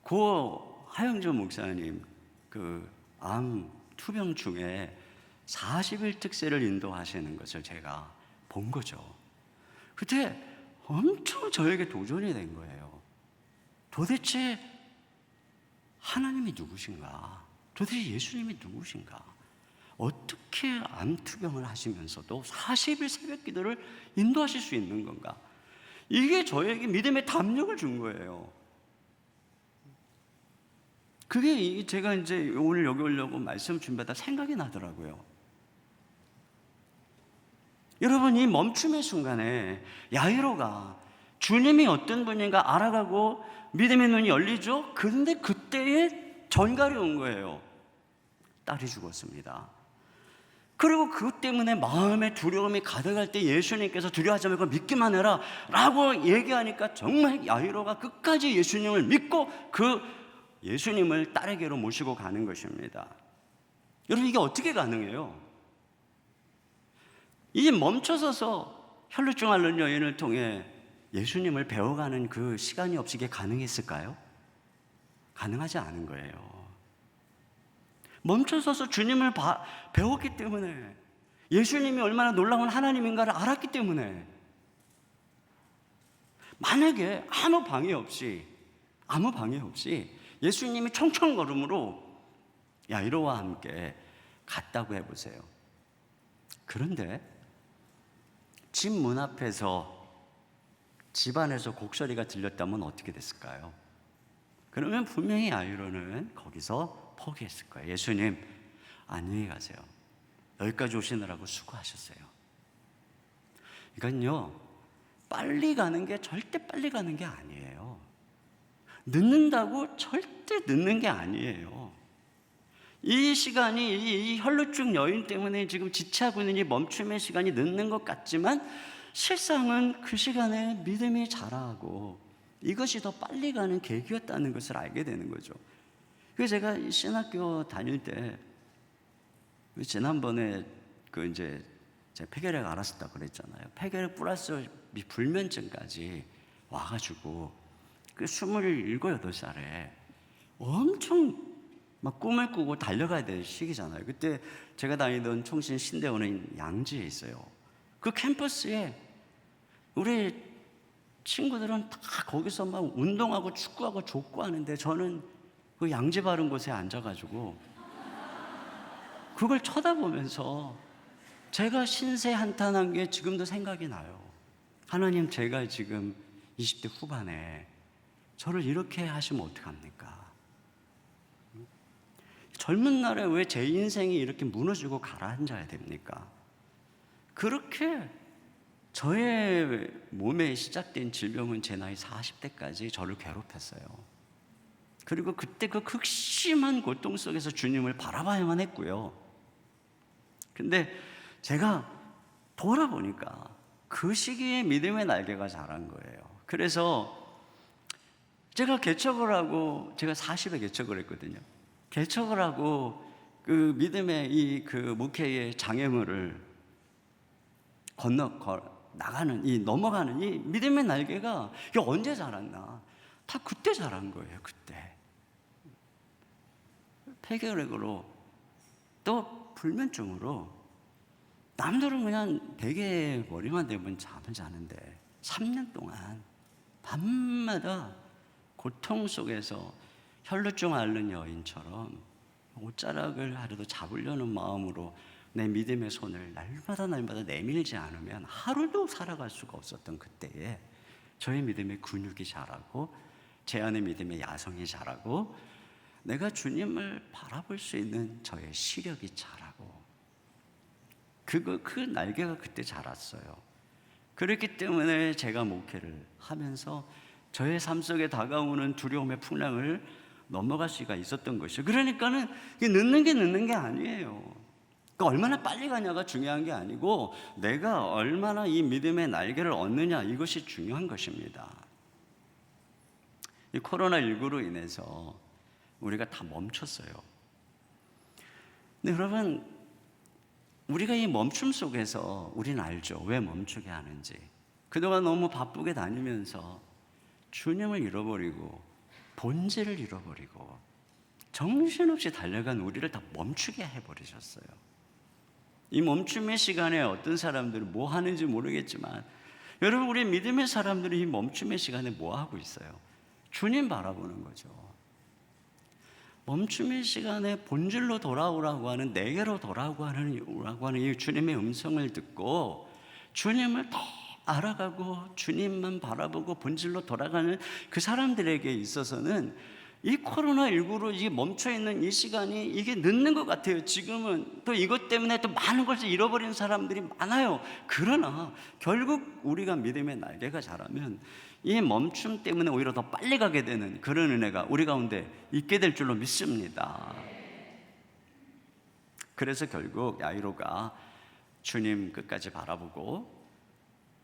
고 하영조 목사님 그 암 투병 중에 40일 특세를 인도하시는 것을 제가 본 거죠. 그때 엄청 저에게 도전이 된 거예요. 도대체 하나님이 누구신가? 도대체 예수님이 누구신가? 어떻게 암투병을 하시면서도 40일 새벽 기도를 인도하실 수 있는 건가? 이게 저에게 믿음의 담력을 준 거예요. 그게 제가 이제 오늘 여기 오려고 말씀 준비하다 생각이 나더라고요. 여러분, 이 멈춤의 순간에 야이로가 주님이 어떤 분인가 알아가고 믿음의 눈이 열리죠? 그런데 그때에 전갈이 온 거예요. 딸이 죽었습니다. 그리고 그것 때문에 마음에 두려움이 가득할 때 예수님께서 두려워하지 말고 믿기만 해라 라고 얘기하니까 정말 야이로가 끝까지 예수님을 믿고 그 예수님을 딸에게로 모시고 가는 것입니다. 여러분, 이게 어떻게 가능해요? 이 멈춰서서 혈루증 앓는 여인을 통해 예수님을 배워가는 그 시간이 없이 이게 가능했을까요? 가능하지 않은 거예요. 멈춰서서 주님을 배웠기 때문에, 예수님이 얼마나 놀라운 하나님인가를 알았기 때문에, 만약에 아무 방해 없이 예수님이 청청걸음으로 야이로와 함께 갔다고 해보세요. 그런데 집 문 앞에서 집안에서 곡소리가 들렸다면 어떻게 됐을까요? 그러면 분명히 야이로는 거기서 포기했을 거예요. 예수님, 안녕히 가세요. 여기까지 오시느라고 수고하셨어요. 이건요, 빨리 가는 게 절대 빨리 가는 게 아니에요. 늦는다고 절대 늦는 게 아니에요. 이 시간이 이 혈루증 여인 때문에 지금 지체하고 있는 이 멈춤의 시간이 늦는 것 같지만 실상은 그 시간에 믿음이 자라고 이것이 더 빨리 가는 계기였다는 것을 알게 되는 거죠. 그래서 제가 신학교 다닐 때 지난번에 이제 제가 폐결핵 알았었다고 그랬잖아요. 폐결핵 플러스 불면증까지 와가지고 그 27, 8살에 엄청 막 꿈을 꾸고 달려가야 될 시기잖아요. 그때 제가 다니던 총신 신대원은 양지에 있어요. 그 캠퍼스에 우리 친구들은 다 거기서 막 운동하고 축구하고 족구하는데 저는 그 양지 바른 곳에 앉아가지고 그걸 쳐다보면서 제가 신세 한탄한 게 지금도 생각이 나요. 하나님, 제가 지금 20대 후반에 저를 이렇게 하시면 어떡합니까? 젊은 날에 왜 제 인생이 이렇게 무너지고 가라앉아야 됩니까? 그렇게 저의 몸에 시작된 질병은 제 나이 40대까지 저를 괴롭혔어요. 그리고 그때 그 극심한 고통 속에서 주님을 바라봐야만 했고요. 근데 제가 돌아보니까 그 시기에 믿음의 날개가 자란 거예요. 그래서 제가 개척을 하고, 제가 40에 개척을 했거든요. 개척을 하고 그 믿음의 이 그 목회의 장애물을 나가는 이 넘어가는 이 믿음의 날개가 이게 언제 자랐나? 다 그때 자란 거예요. 그때 폐결핵으로 또 불면증으로 남들은 그냥 베개에 머리만 대면 잠을 자는데 3년 동안 밤마다 고통 속에서 혈루증 앓는 여인처럼 옷자락을 하루도 잡으려는 마음으로 내 믿음의 손을 날마다 내밀지 않으면 하루도 살아갈 수가 없었던 그때에 저의 믿음의 근육이 자라고 제 안의 믿음의 야성이 자라고 내가 주님을 바라볼 수 있는 저의 시력이 자라고 그 날개가 그때 자랐어요. 그렇기 때문에 제가 목회를 하면서 저의 삶 속에 다가오는 두려움의 풍랑을 넘어갈 수가 있었던 것이죠. 그러니까는 이게 늦는 게 아니에요. 그러니까 얼마나 빨리 가냐가 중요한 게 아니고 내가 얼마나 이 믿음의 날개를 얻느냐, 이것이 중요한 것입니다. 이 코로나19로 인해서 우리가 다 멈췄어요. 근데 여러분, 우리가 이 멈춤 속에서 우리는 알죠. 왜 멈추게 하는지. 그동안 너무 바쁘게 다니면서 주님을 잃어버리고 본질을 잃어버리고 정신없이 달려간 우리를 다 멈추게 해버리셨어요. 이 멈춤의 시간에 어떤 사람들은 뭐 하는지 모르겠지만 여러분, 우리 믿음의 사람들이 이 멈춤의 시간에 뭐 하고 있어요? 주님 바라보는 거죠. 멈춤의 시간에 본질로 돌아오라고 하는, 내게로 돌아오라고 하는 이 주님의 음성을 듣고 주님을 더 알아가고 주님만 바라보고 본질로 돌아가는 그 사람들에게 있어서는 이 코로나19로 이게 멈춰있는 이 시간이 이게 늦는 것 같아요. 지금은 또 이것 때문에 또 많은 것을 잃어버린 사람들이 많아요. 그러나 결국 우리가 믿음의 날개가 자라면 이 멈춤 때문에 오히려 더 빨리 가게 되는 그런 은혜가 우리 가운데 있게 될 줄로 믿습니다. 그래서 결국 야이로가 주님 끝까지 바라보고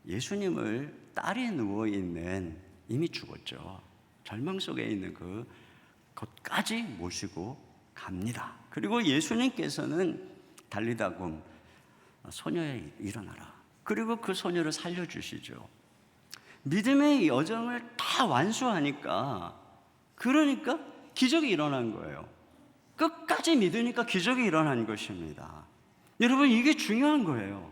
예수님을 딸이 누워있는, 이미 죽었죠, 절망 속에 있는 곳까지 모시고 갑니다. 그리고 예수님께서는 달리다굼, 소녀야 일어나라. 그리고 그 소녀를 살려주시죠. 믿음의 여정을 다 완수하니까, 그러니까 기적이 일어난 거예요. 끝까지 믿으니까 기적이 일어난 것입니다. 여러분, 이게 중요한 거예요.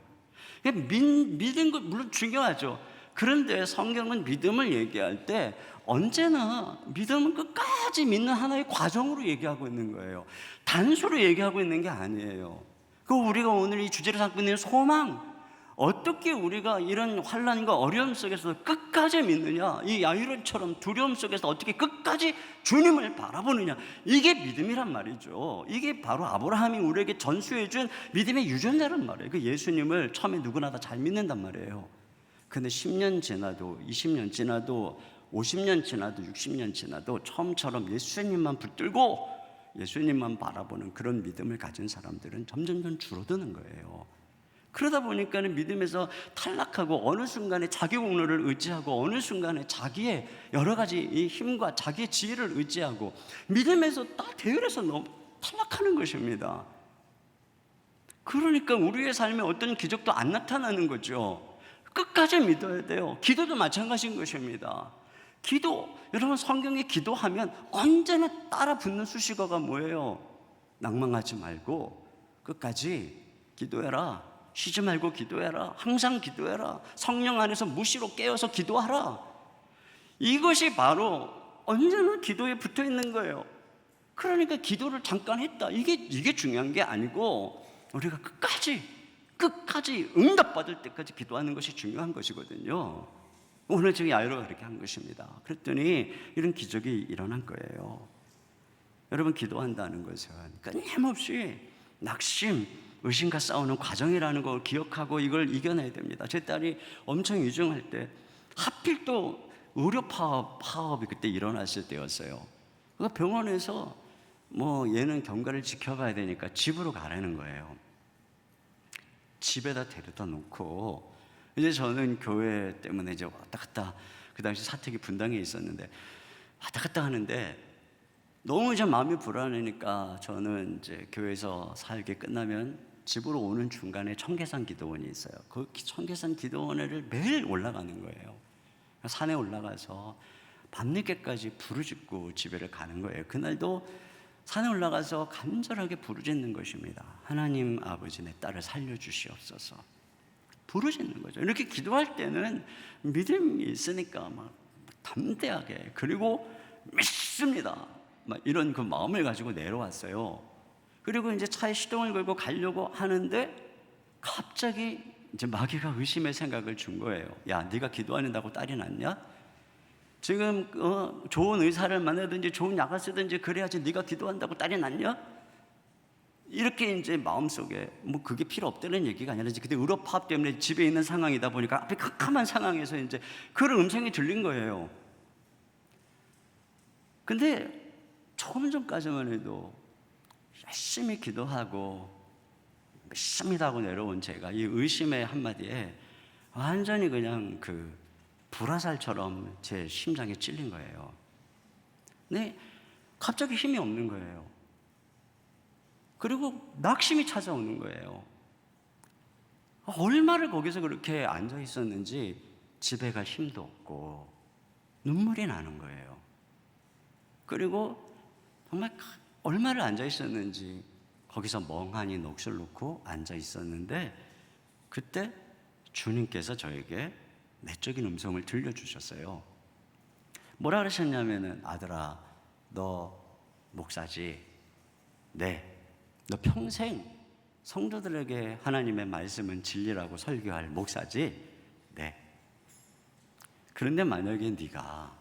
믿은 것 물론 중요하죠. 그런데 성경은 믿음을 얘기할 때 언제나 믿음은 끝까지 믿는 하나의 과정으로 얘기하고 있는 거예요. 단수로 얘기하고 있는 게 아니에요. 그 우리가 오늘 이 주제를 삼고 있는 소망, 어떻게 우리가 이런 환난과 어려움 속에서 끝까지 믿느냐, 이 야이로처럼 두려움 속에서 어떻게 끝까지 주님을 바라보느냐, 이게 믿음이란 말이죠. 이게 바로 아브라함이 우리에게 전수해준 믿음의 유전자란 말이에요. 그 예수님을 처음에 누구나 다 잘 믿는단 말이에요. 근데 10년 지나도 20년 지나도 50년 지나도 60년 지나도 처음처럼 예수님만 붙들고 예수님만 바라보는 그런 믿음을 가진 사람들은 점점 줄어드는 거예요. 그러다 보니까는 믿음에서 탈락하고 어느 순간에 자기 공로를 의지하고 어느 순간에 자기의 여러 가지 이 힘과 자기의 지혜를 의지하고 믿음에서 딱 대열에서 탈락하는 것입니다. 그러니까 우리의 삶에 어떤 기적도 안 나타나는 거죠. 끝까지 믿어야 돼요. 기도도 마찬가지인 것입니다. 기도, 여러분 성경에 기도하면 언제나 따라 붙는 수식어가 뭐예요? 낭망하지 말고 끝까지 기도해라. 쉬지 말고 기도해라. 항상 기도해라. 성령 안에서 무시로 깨어서 기도하라. 이것이 바로 언제나 기도에 붙어 있는 거예요. 그러니까 기도를 잠깐 했다. 이게 중요한 게 아니고 우리가 끝까지 응답받을 때까지 기도하는 것이 중요한 것이거든요. 오늘 저기 야이로가 그렇게 한 것입니다. 그랬더니 이런 기적이 일어난 거예요. 여러분, 기도한다는 것은 끊임없이 낙심, 의심과 싸우는 과정이라는 걸 기억하고 이걸 이겨내야 됩니다. 제 딸이 엄청 위중할 때 하필 또 의료 파업이 그때 일어났을 때였어요. 그러니까 병원에서 얘는 경과를 지켜봐야 되니까 집으로 가라는 거예요. 집에다 데려다 놓고 이제 저는 교회 때문에 이제 왔다 갔다, 그 당시 사택이 분당에 있었는데 왔다 갔다 하는데 너무 이제 마음이 불안하니까 저는 이제 교회에서 살게 끝나면 집으로 오는 중간에 청계산 기도원이 있어요. 그 청계산 기도원을 매일 올라가는 거예요. 산에 올라가서 밤늦게까지 부르짖고 집에를 가는 거예요. 그날도 산에 올라가서 간절하게 부르짖는 것입니다. 하나님 아버지, 내 딸을 살려주시옵소서. 부르짖는 거죠. 이렇게 기도할 때는 믿음이 있으니까 막 담대하게, 그리고 믿습니다, 막 이런 그 마음을 가지고 내려왔어요. 그리고 이제 차에 시동을 걸고 가려고 하는데 갑자기 이제 마귀가 의심의 생각을 준 거예요. 야, 네가 기도하는다고 딸이 낫냐? 지금 좋은 의사를 만나든지 좋은 약을 쓰든지 그래야지 네가 기도한다고 딸이 낫냐? 이렇게 이제 마음속에 그게 필요 없다는 얘기가 아니라 그때 의료 파업 때문에 집에 있는 상황이다 보니까 앞에 캄캄한 상황에서 이제 그런 음성이 들린 거예요. 근데 조금 전까지만 해도 열심히 기도하고 믿습니다 하고 내려온 제가 이 의심의 한마디에 완전히 그냥 그 불화살처럼 제 심장에 찔린 거예요. 근데 갑자기 힘이 없는 거예요. 그리고 낙심이 찾아오는 거예요. 얼마를 거기서 그렇게 앉아 있었는지 집에 갈 힘도 없고 눈물이 나는 거예요. 그리고 정말 얼마를 앉아 있었는지 거기서 멍하니 넋을 놓고 앉아 있었는데 그때 주님께서 저에게 내적인 음성을 들려주셨어요. 뭐라 그러셨냐면은, 아들아, 너 목사지? 네. 너 평생 성도들에게 하나님의 말씀은 진리라고 설교할 목사지? 네. 그런데 만약에 네가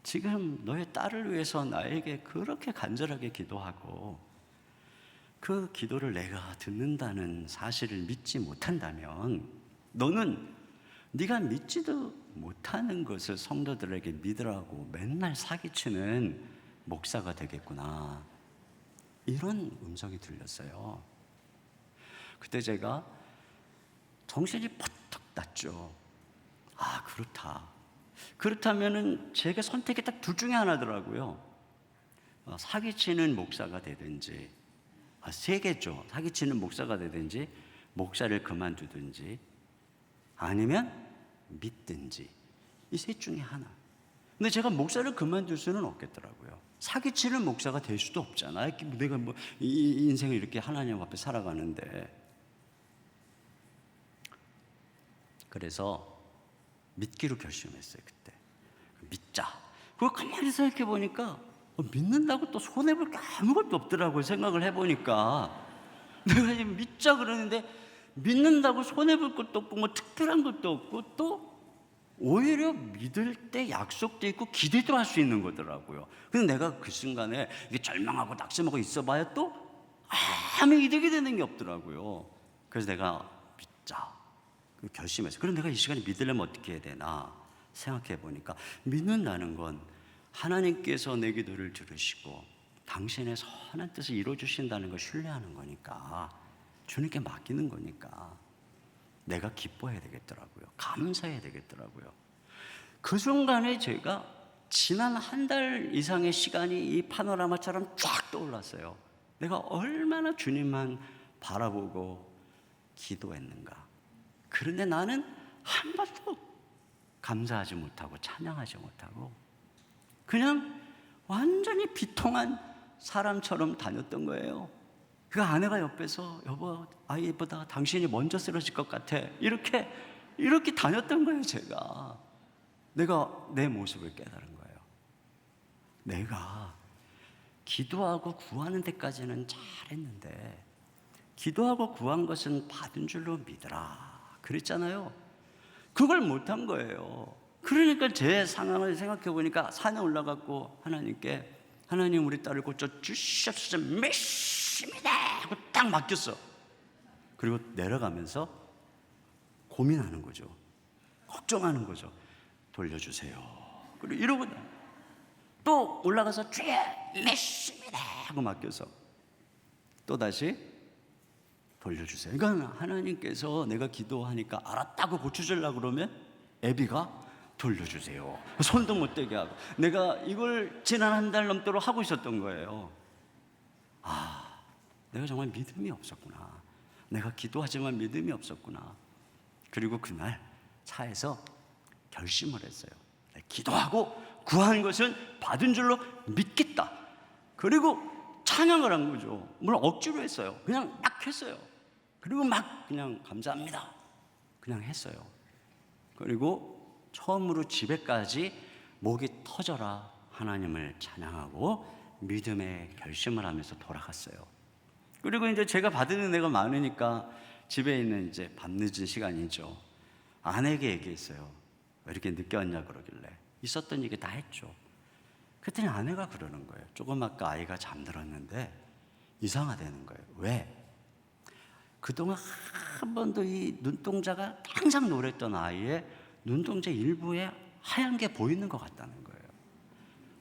지금 너의 딸을 위해서 나에게 그렇게 간절하게 기도하고 그 기도를 내가 듣는다는 사실을 믿지 못한다면 너는 네가 믿지도 못하는 것을 성도들에게 믿으라고 맨날 사기치는 목사가 되겠구나. 이런 음성이 들렸어요. 그때 제가 정신이 퍼뜩 났죠. 아, 그렇다. 그렇다면은 제가 선택이 딱 둘 중에 하나더라고요. 사기치는 목사가 되든지, 세 개죠. 사기치는 목사가 되든지, 목사를 그만두든지, 아니면 믿든지. 이 셋 중에 하나. 근데 제가 목사를 그만둘 수는 없겠더라고요. 사기치는 목사가 될 수도 없잖아요. 내가 이 인생을 이렇게 하나님 앞에 살아가는데. 그래서 믿기로 결심했어요. 그때 믿자. 그거 가만히 생각해 보니까 믿는다고 또 손해볼 게 아무것도 없더라고요. 생각을 해보니까 내가 지금 믿자 그러는데 믿는다고 손해볼 것도 없고 특별한 것도 없고 또 오히려 믿을 때 약속도 있고 기대도 할 수 있는 거더라고요. 근데 내가 그 순간에 이게 절망하고 낙심하고 있어봐야 또 아무 이득이 되는 게 없더라고요. 그래서 내가 믿자 결심했어요. 그럼 내가 이 시간에 믿으려면 어떻게 해야 되나 생각해 보니까, 믿는다는 건 하나님께서 내 기도를 들으시고 당신의 선한 뜻을 이루어주신다는 걸 신뢰하는 거니까, 주님께 맡기는 거니까 내가 기뻐해야 되겠더라고요. 감사해야 되겠더라고요. 그 순간에 제가 지난 한 달 이상의 시간이 이 파노라마처럼 쫙 떠올랐어요. 내가 얼마나 주님만 바라보고 기도했는가. 그런데 나는 한 번도 감사하지 못하고 찬양하지 못하고 그냥 완전히 비통한 사람처럼 다녔던 거예요. 그 아내가 옆에서 여보, 아이보다 당신이 먼저 쓰러질 것 같아. 이렇게 다녔던 거예요, 제가. 내가 내 모습을 깨달은 거예요. 내가 기도하고 구하는 데까지는 잘했는데 기도하고 구한 것은 받은 줄로 믿으라 그랬잖아요. 그걸 못한 거예요. 그러니까 제 상황을 생각해 보니까 산에 올라갔고 하나님께 하나님 우리 딸을 고쳐주시옵소서 믿습니다 하고 딱 맡겼어. 그리고 내려가면서 고민하는 거죠. 걱정하는 거죠. 돌려주세요. 그리고 이러고 또 올라가서 주여 믿습니다 하고 맡겨서 또다시 돌려주세요. 그러니까 하나님께서 내가 기도하니까 알았다고 고쳐주려고 그러면 애비가 돌려주세요. 손도 못 대게 하고 내가 이걸 지난 한 달 넘도록 하고 있었던 거예요. 아, 내가 정말 믿음이 없었구나. 내가 기도하지만 믿음이 없었구나. 그리고 그날 차에서 결심을 했어요. 기도하고 구한 것은 받은 줄로 믿겠다. 그리고 찬양을 한 거죠. 물론 억지로 했어요. 그냥 막 했어요. 그리고 막 그냥 감사합니다. 그냥 했어요. 그리고 처음으로 집에까지 목이 터져라 하나님을 찬양하고 믿음의 결심을 하면서 돌아갔어요. 그리고 이제 제가 받은 은혜가 많으니까 집에 있는 이제 밤늦은 시간이죠. 아내에게 얘기했어요. 왜 이렇게 늦게 왔냐 그러길래 있었던 얘기 다 했죠. 그랬더니 아내가 그러는 거예요. 조그맣게 아이가 잠들었는데 이상하다는 거예요. 왜? 그동안 한 번도 이 눈동자가 항상 노랬던 아이의 눈동자 일부에 하얀 게 보이는 것 같다는 거예요.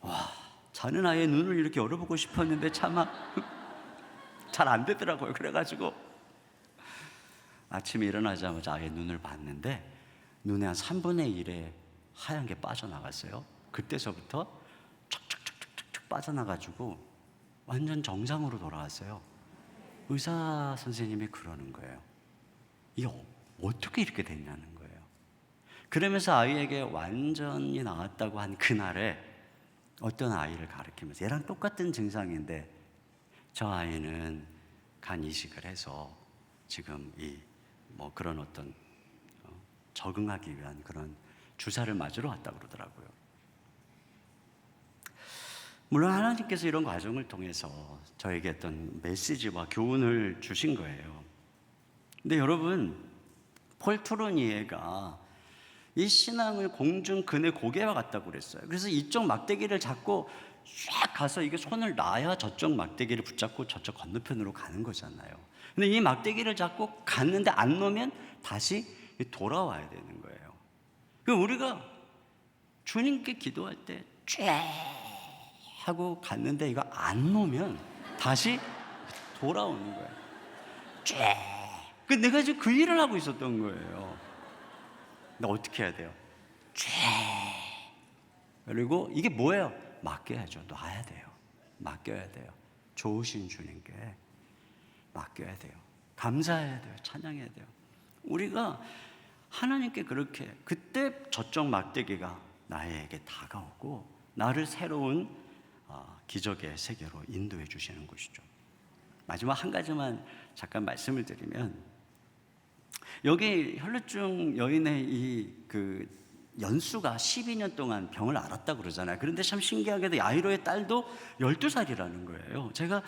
와, 자는 아이의 눈을 이렇게 열어보고 싶었는데 차마 잘 안 되더라고요. 그래가지고 아침에 일어나자마자 아이의 눈을 봤는데 눈에 한 3분의 1의 하얀 게 빠져나갔어요. 그때서부터 척척척척척 빠져나가지고 완전 정상으로 돌아왔어요. 의사 선생님이 그러는 거예요. 이게 어떻게 이렇게 됐냐는 거예요. 그러면서 아이에게 완전히 나았다고 한 그날에 어떤 아이를 가르치면서 얘랑 똑같은 증상인데 저 아이는 간 이식을 해서 지금 뭐 그런 어떤 적응하기 위한 그런 주사를 맞으러 왔다고 그러더라고요. 물론 하나님께서 이런 과정을 통해서 저에게 어떤 메시지와 교훈을 주신 거예요. 근데 여러분, 폴 트루니에가 이 신앙을 공중 그네 고개와 같다고 그랬어요. 그래서 이쪽 막대기를 잡고 쫙 가서 이게 손을 놔야 저쪽 막대기를 붙잡고 저쪽 건너편으로 가는 거잖아요. 근데 이 막대기를 잡고 갔는데 안 놓으면 다시 돌아와야 되는 거예요. 그럼 우리가 주님께 기도할 때 쫙 하고 갔는데 이거 안 놓으면 다시 돌아오는 거예요. 쫙. 내가 지금 그 일을 하고 있었던 거예요. 근데 어떻게 해야 돼요? 쫙. 그리고 이게 뭐예요? 맡겨야죠. 놔야 돼요. 맡겨야 돼요. 좋으신 주님께 맡겨야 돼요. 감사해야 돼요. 찬양해야 돼요. 우리가 하나님께 그렇게 그때 저쪽 막대기가 나에게 다가오고 나를 새로운 기적의 세계로 인도해 주시는 것이죠. 마지막 한 가지만 잠깐 말씀을 드리면 여기 혈루증 여인의 그 연수가 12년 동안 병을 앓았다고 그러잖아요. 그런데 참 신기하게도 야이로의 딸도 12살이라는 거예요. 제가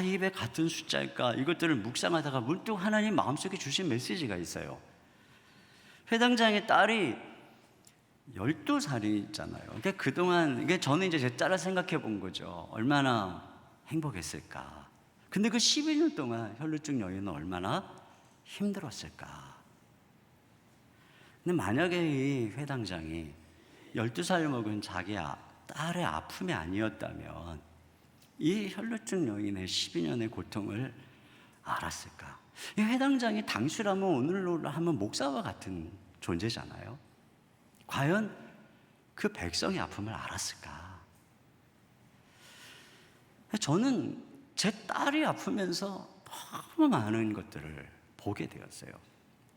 입에 같은 숫자일까 이것들을 묵상하다가 문득 하나님 마음속에 주신 메시지가 있어요. 회당장의 딸이 12살이잖아요. 그러니까 그동안 저는 이제 제 딸을 생각해 본 거죠. 얼마나 행복했을까. 근데 그 12년 동안 혈루증 여인은 얼마나 힘들었을까. 근데 만약에 이 회당장이 12살 먹은 자기 딸의 아픔이 아니었다면 이 혈루증 여인의 12년의 고통을 알았을까? 이 회당장이 당시라면 오늘로 하면 목사와 같은 존재잖아요. 과연 그 백성의 아픔을 알았을까? 저는 제 딸이 아프면서 너무 많은 것들을 보게 되었어요.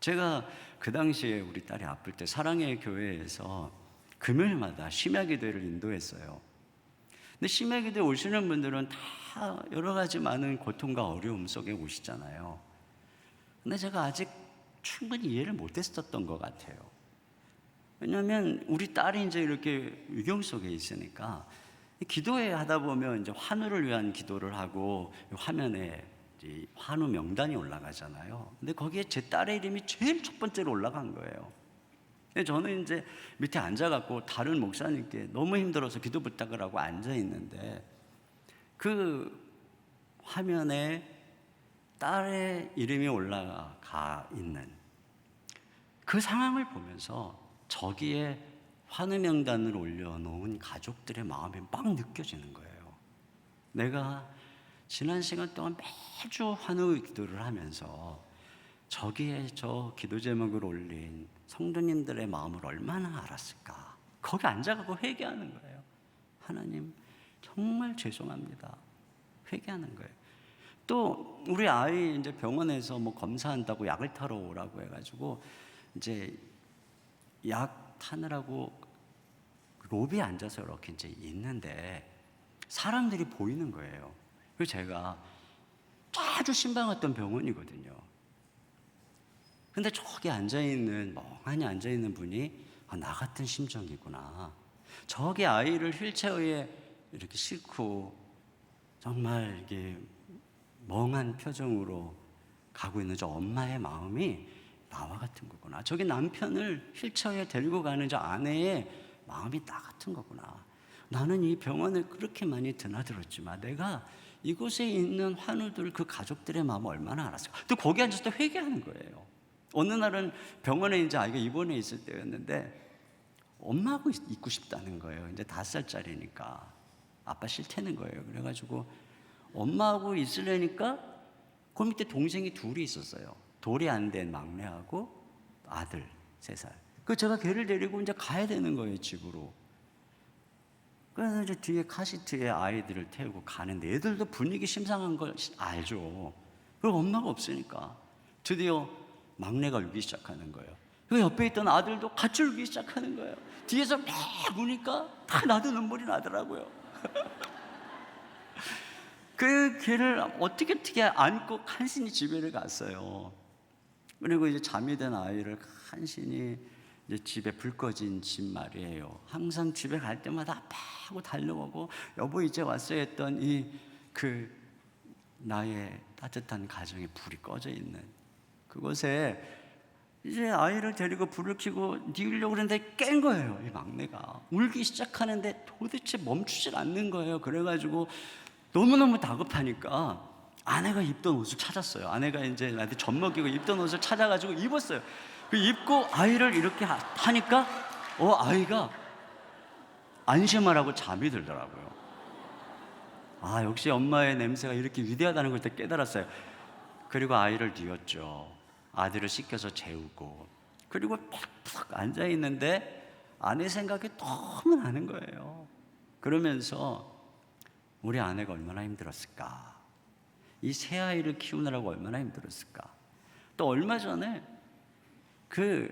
제가 그 당시에 우리 딸이 아플 때 사랑의 교회에서 금요일마다 심야 기도회를 인도했어요. 근데 심야 기도회 오시는 분들은 다 여러 가지 많은 고통과 어려움 속에 오시잖아요. 근데 제가 아직 충분히 이해를 못했었던 것 같아요. 왜냐하면 우리 딸이 이제 이렇게 위경 속에 있으니까 기도회 하다 보면 이제 환우를 위한 기도를 하고 화면에 이제 환우 명단이 올라가잖아요. 근데 거기에 제 딸의 이름이 제일 첫 번째로 올라간 거예요. 근데 저는 이제 밑에 앉아갖고 다른 목사님께 너무 힘들어서 기도 부탁을 하고 앉아 있는데 그 화면에 딸의 이름이 올라가 있는 그 상황을 보면서 저기에 환우 명단을 올려놓은 가족들의 마음이 막 느껴지는 거예요. 내가 지난 시간 동안 매주 환우 기도를 하면서 저기에 저 기도 제목을 올린 성도님들의 마음을 얼마나 알았을까. 거기 앉아가고 회개하는 거예요. 하나님 정말 죄송합니다. 회개하는 거예요. 또 우리 아이 이제 병원에서 뭐 검사한다고 약을 타러 오라고 해가지고 이제 약 타느라고 로비에 앉아서 이렇게 이제 있는데 사람들이 보이는 거예요. 그래서 제가 아주 신방했던 병원이거든요. 근데 저기 앉아있는, 멍하니 앉아있는 분이 나 같은 심정이구나. 저기 아이를 휠체어에 이렇게 싣고 정말 이게 멍한 표정으로 가고 있는 저 엄마의 마음이 나와 같은 거구나. 저기 남편을 휠체어에 데리고 가는 저 아내의 마음이 나 같은 거구나. 나는 이 병원을 그렇게 많이 드나들었지만 내가 이곳에 있는 환우들 그 가족들의 마음을 얼마나 알았을까. 또 거기 앉아서 또 회개하는 거예요. 어느 날은 병원에 이제 아이가 입원해 있을 때였는데 엄마하고 있고 싶다는 거예요. 이제 5살짜리니까 아빠 싫다는 거예요. 그래가지고 엄마하고 있으려니까 그 밑에 동생이 둘이 있었어요. 돌이 안 된 막내하고 아들 3살. 그 제가 걔를 데리고 이제 가야 되는 거예요, 집으로. 그래서 이제 뒤에 카시트에 아이들을 태우고 가는데 애들도 분위기 심상한 걸 알죠. 그리고 엄마가 없으니까 드디어 막내가 울기 시작하는 거예요. 그 옆에 있던 아들도 같이 울기 시작하는 거예요. 뒤에서 막 우니까 다 나도 눈물이 나더라고요. 그 걔를 어떻게 안고 간신히 집에를 갔어요. 그리고 이제 잠이 든 아이를 간신히 이제 집에 불 꺼진 집 말이에요. 항상 집에 갈 때마다 아파하고 달려오고 여보 이제 왔어요 했던 그 나의 따뜻한 가정에 불이 꺼져 있는 그곳에 이제 아이를 데리고 불을 켜고 뉘우려고 그러는데 깬 거예요. 이 막내가 울기 시작하는데 도대체 멈추질 않는 거예요. 그래가지고 너무너무 다급하니까 아내가 입던 옷을 찾았어요. 아내가 이제 나한테 젖 먹이고 입던 옷을 찾아가지고 입었어요. 그 입고 아이를 이렇게 하니까 아이가 안심하라고 잠이 들더라고요. 아, 역시 엄마의 냄새가 이렇게 위대하다는 걸 그때 깨달았어요. 그리고 아이를 뉘었죠. 아들을 씻겨서 재우고 그리고 팍팍 앉아있는데 아내 생각이 너무 나는 거예요. 그러면서 우리 아내가 얼마나 힘들었을까. 이 새 아이를 키우느라고 얼마나 힘들었을까. 또 얼마 전에 그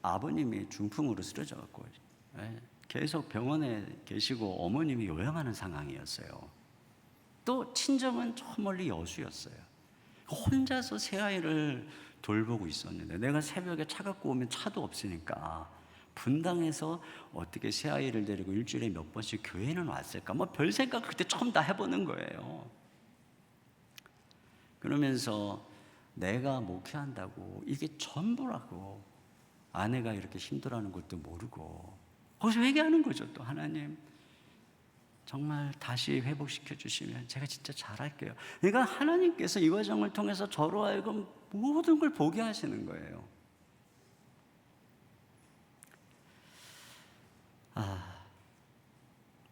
아버님이 중풍으로 쓰러져갖고 계속 병원에 계시고 어머님이 요양하는 상황이었어요. 또 친정은 저 멀리 여수였어요. 혼자서 새 아이를 돌보고 있었는데 내가 새벽에 차 갖고 오면 차도 없으니까 분당에서 어떻게 새 아이를 데리고 일주일에 몇 번씩 교회는 왔을까? 뭐 별 생각 그때 처음 다 해보는 거예요. 그러면서 내가 목회한다고 이게 전부라고 아내가 이렇게 힘들어하는 것도 모르고 거기서 회개하는 거죠. 또 하나님 정말 다시 회복시켜 주시면 제가 진짜 잘할게요. 그러니까 하나님께서 이 과정을 통해서 저로 하여금 모든 걸 보게 하시는 거예요.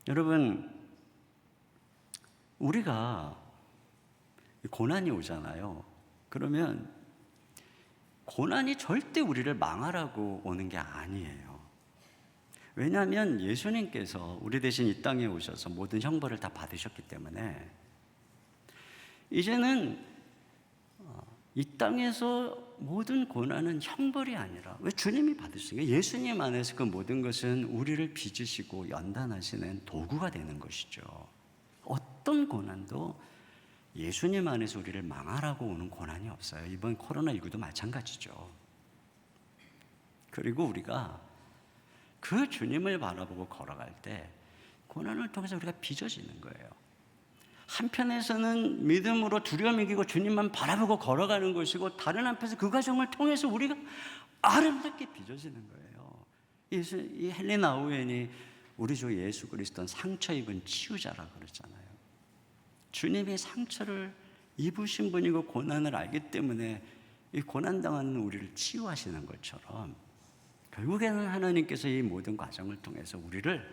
여러분 우리가 고난이 오잖아요. 그러면 고난이 절대 우리를 망하라고 오는 게 아니에요. 왜냐하면 예수님께서 우리 대신 이 땅에 오셔서 모든 형벌을 다 받으셨기 때문에 이제는 이 땅에서 모든 고난은 형벌이 아니라 왜 주님이 받으시는 거예요? 예수님 안에서 그 모든 것은 우리를 빚으시고 연단하시는 도구가 되는 것이죠. 어떤 고난도 예수님 안에서 우리를 망하라고 오는 고난이 없어요. 이번 코로나19도 마찬가지죠. 그리고 우리가 그 주님을 바라보고 걸어갈 때 고난을 통해서 우리가 빚어지는 거예요. 한편에서는 믿음으로 두려움 이기고 주님만 바라보고 걸어가는 것이고, 다른 한편에서 그 과정을 통해서 우리가 아름답게 빚어지는 거예요. 이 헬레나 오웬이 우리 주 예수 그리스도는 상처 입은 치유자라고 그러잖아요. 주님이 상처를 입으신 분이고 고난을 알기 때문에 이 고난당하는 우리를 치유하시는 것처럼 결국에는 하나님께서 이 모든 과정을 통해서 우리를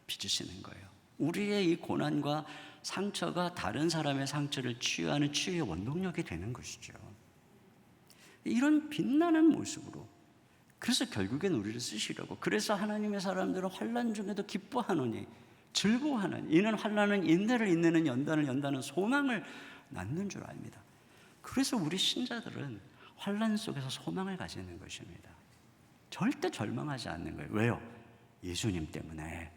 빚으시는 거예요. 우리의 이 고난과 상처가 다른 사람의 상처를 치유하는 치유의 원동력이 되는 것이죠. 이런 빛나는 모습으로, 그래서 결국엔 우리를 쓰시려고, 그래서 하나님의 사람들은 환난 중에도 기뻐하노니 즐거워하노니 이는 환난은 인내를 인내는 연단을 연단은 소망을 낳는 줄 압니다. 그래서 우리 신자들은 환난 속에서 소망을 가지는 것입니다. 절대 절망하지 않는 거예요. 왜요? 예수님 때문에,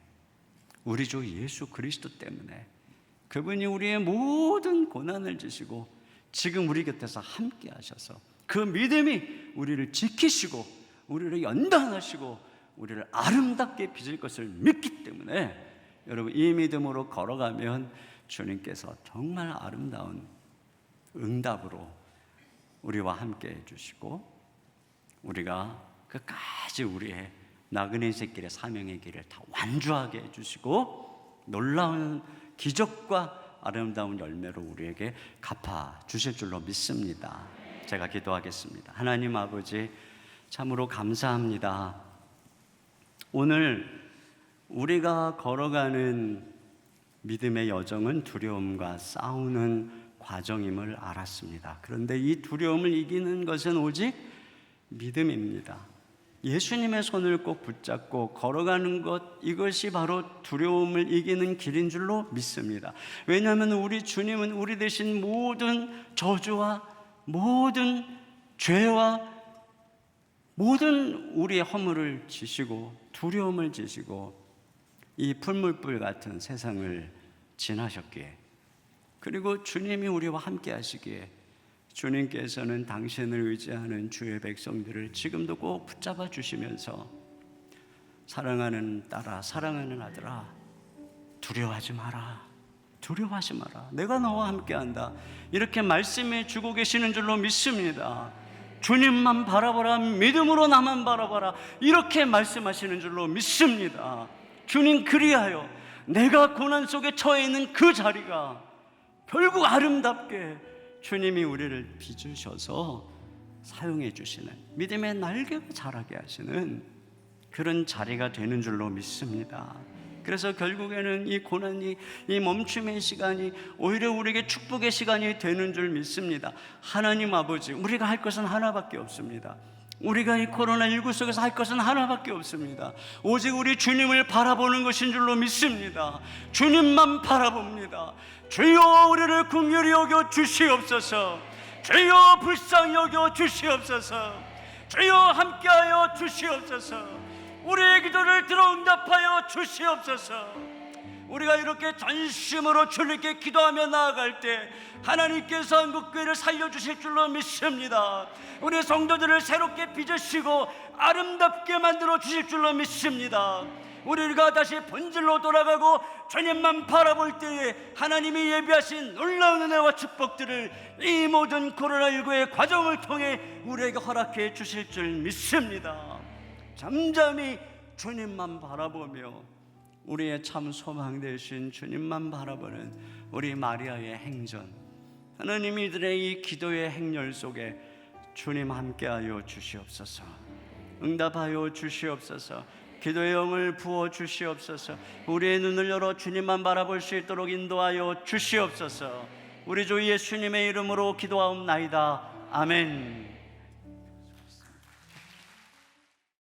우리 주 예수 그리스도 때문에. 그분이 우리의 모든 고난을 지시고 지금 우리 곁에서 함께 하셔서 그 믿음이 우리를 지키시고 우리를 연단하시고 우리를 아름답게 빚을 것을 믿기 때문에, 여러분 이 믿음으로 걸어가면 주님께서 정말 아름다운 응답으로 우리와 함께 해주시고, 우리가 끝까지 우리의 나그네 새길의 사명의 길을 다 완주하게 해주시고 놀라운 기적과 아름다운 열매로 우리에게 갚아주실 줄로 믿습니다. 제가 기도하겠습니다. 하나님 아버지, 참으로 감사합니다. 오늘 우리가 걸어가는 믿음의 여정은 두려움과 싸우는 과정임을 알았습니다. 그런데 이 두려움을 이기는 것은 오직 믿음입니다. 예수님의 손을 꼭 붙잡고 걸어가는 것, 이것이 바로 두려움을 이기는 길인 줄로 믿습니다. 왜냐하면 우리 주님은 우리 대신 모든 저주와 모든 죄와 모든 우리의 허물을 지시고 두려움을 지시고 이 풀물불 같은 세상을 지나셨기에, 그리고 주님이 우리와 함께 하시기에 주님께서는 당신을 의지하는 주의 백성들을 지금도 꼭 붙잡아 주시면서 사랑하는 딸아, 사랑하는 아들아, 두려워하지 마라, 두려워하지 마라, 내가 너와 함께한다, 이렇게 말씀해 주고 계시는 줄로 믿습니다. 주님만 바라보라, 믿음으로 나만 바라봐라, 이렇게 말씀하시는 줄로 믿습니다. 주님, 그리하여 내가 고난 속에 처해 있는 그 자리가 결국 아름답게 주님이 우리를 빚으셔서 사용해 주시는, 믿음의 날개가 자라게 하시는 그런 자리가 되는 줄로 믿습니다. 그래서 결국에는 이 고난이, 이 멈춤의 시간이 오히려 우리에게 축복의 시간이 되는 줄 믿습니다. 하나님 아버지, 우리가 할 것은 하나밖에 없습니다. 우리가 이 코로나19 속에서 할 것은 하나밖에 없습니다. 오직 우리 주님을 바라보는 것인 줄로 믿습니다. 주님만 바라봅니다. 주여 우리를 긍휼히 여겨 주시옵소서. 주여 불쌍히 여겨 주시옵소서. 주여 함께하여 주시옵소서. 우리의 기도를 들어 응답하여 주시옵소서. 우리가 이렇게 전심으로 주님께 기도하며 나아갈 때 하나님께서 한국교회를 살려주실 줄로 믿습니다. 우리 성도들을 새롭게 빚으시고 아름답게 만들어 주실 줄로 믿습니다. 우리가 다시 본질로 돌아가고 주님만 바라볼 때에 하나님이 예비하신 놀라운 은혜와 축복들을 이 모든 코로나19의 과정을 통해 우리에게 허락해 주실 줄 믿습니다. 잠잠히 주님만 바라보며 우리의 참 소망 되신 주님만 바라보는 우리 마리아의 행전, 하나님이 이들의 이 기도의 행렬 속에 주님 함께하여 주시옵소서. 응답하여 주시옵소서. 기도의 영을 부어 주시옵소서. 우리의 눈을 열어 주님만 바라볼 수 있도록 인도하여 주시옵소서. 우리 주 예수님의 이름으로 기도하옵나이다. 아멘.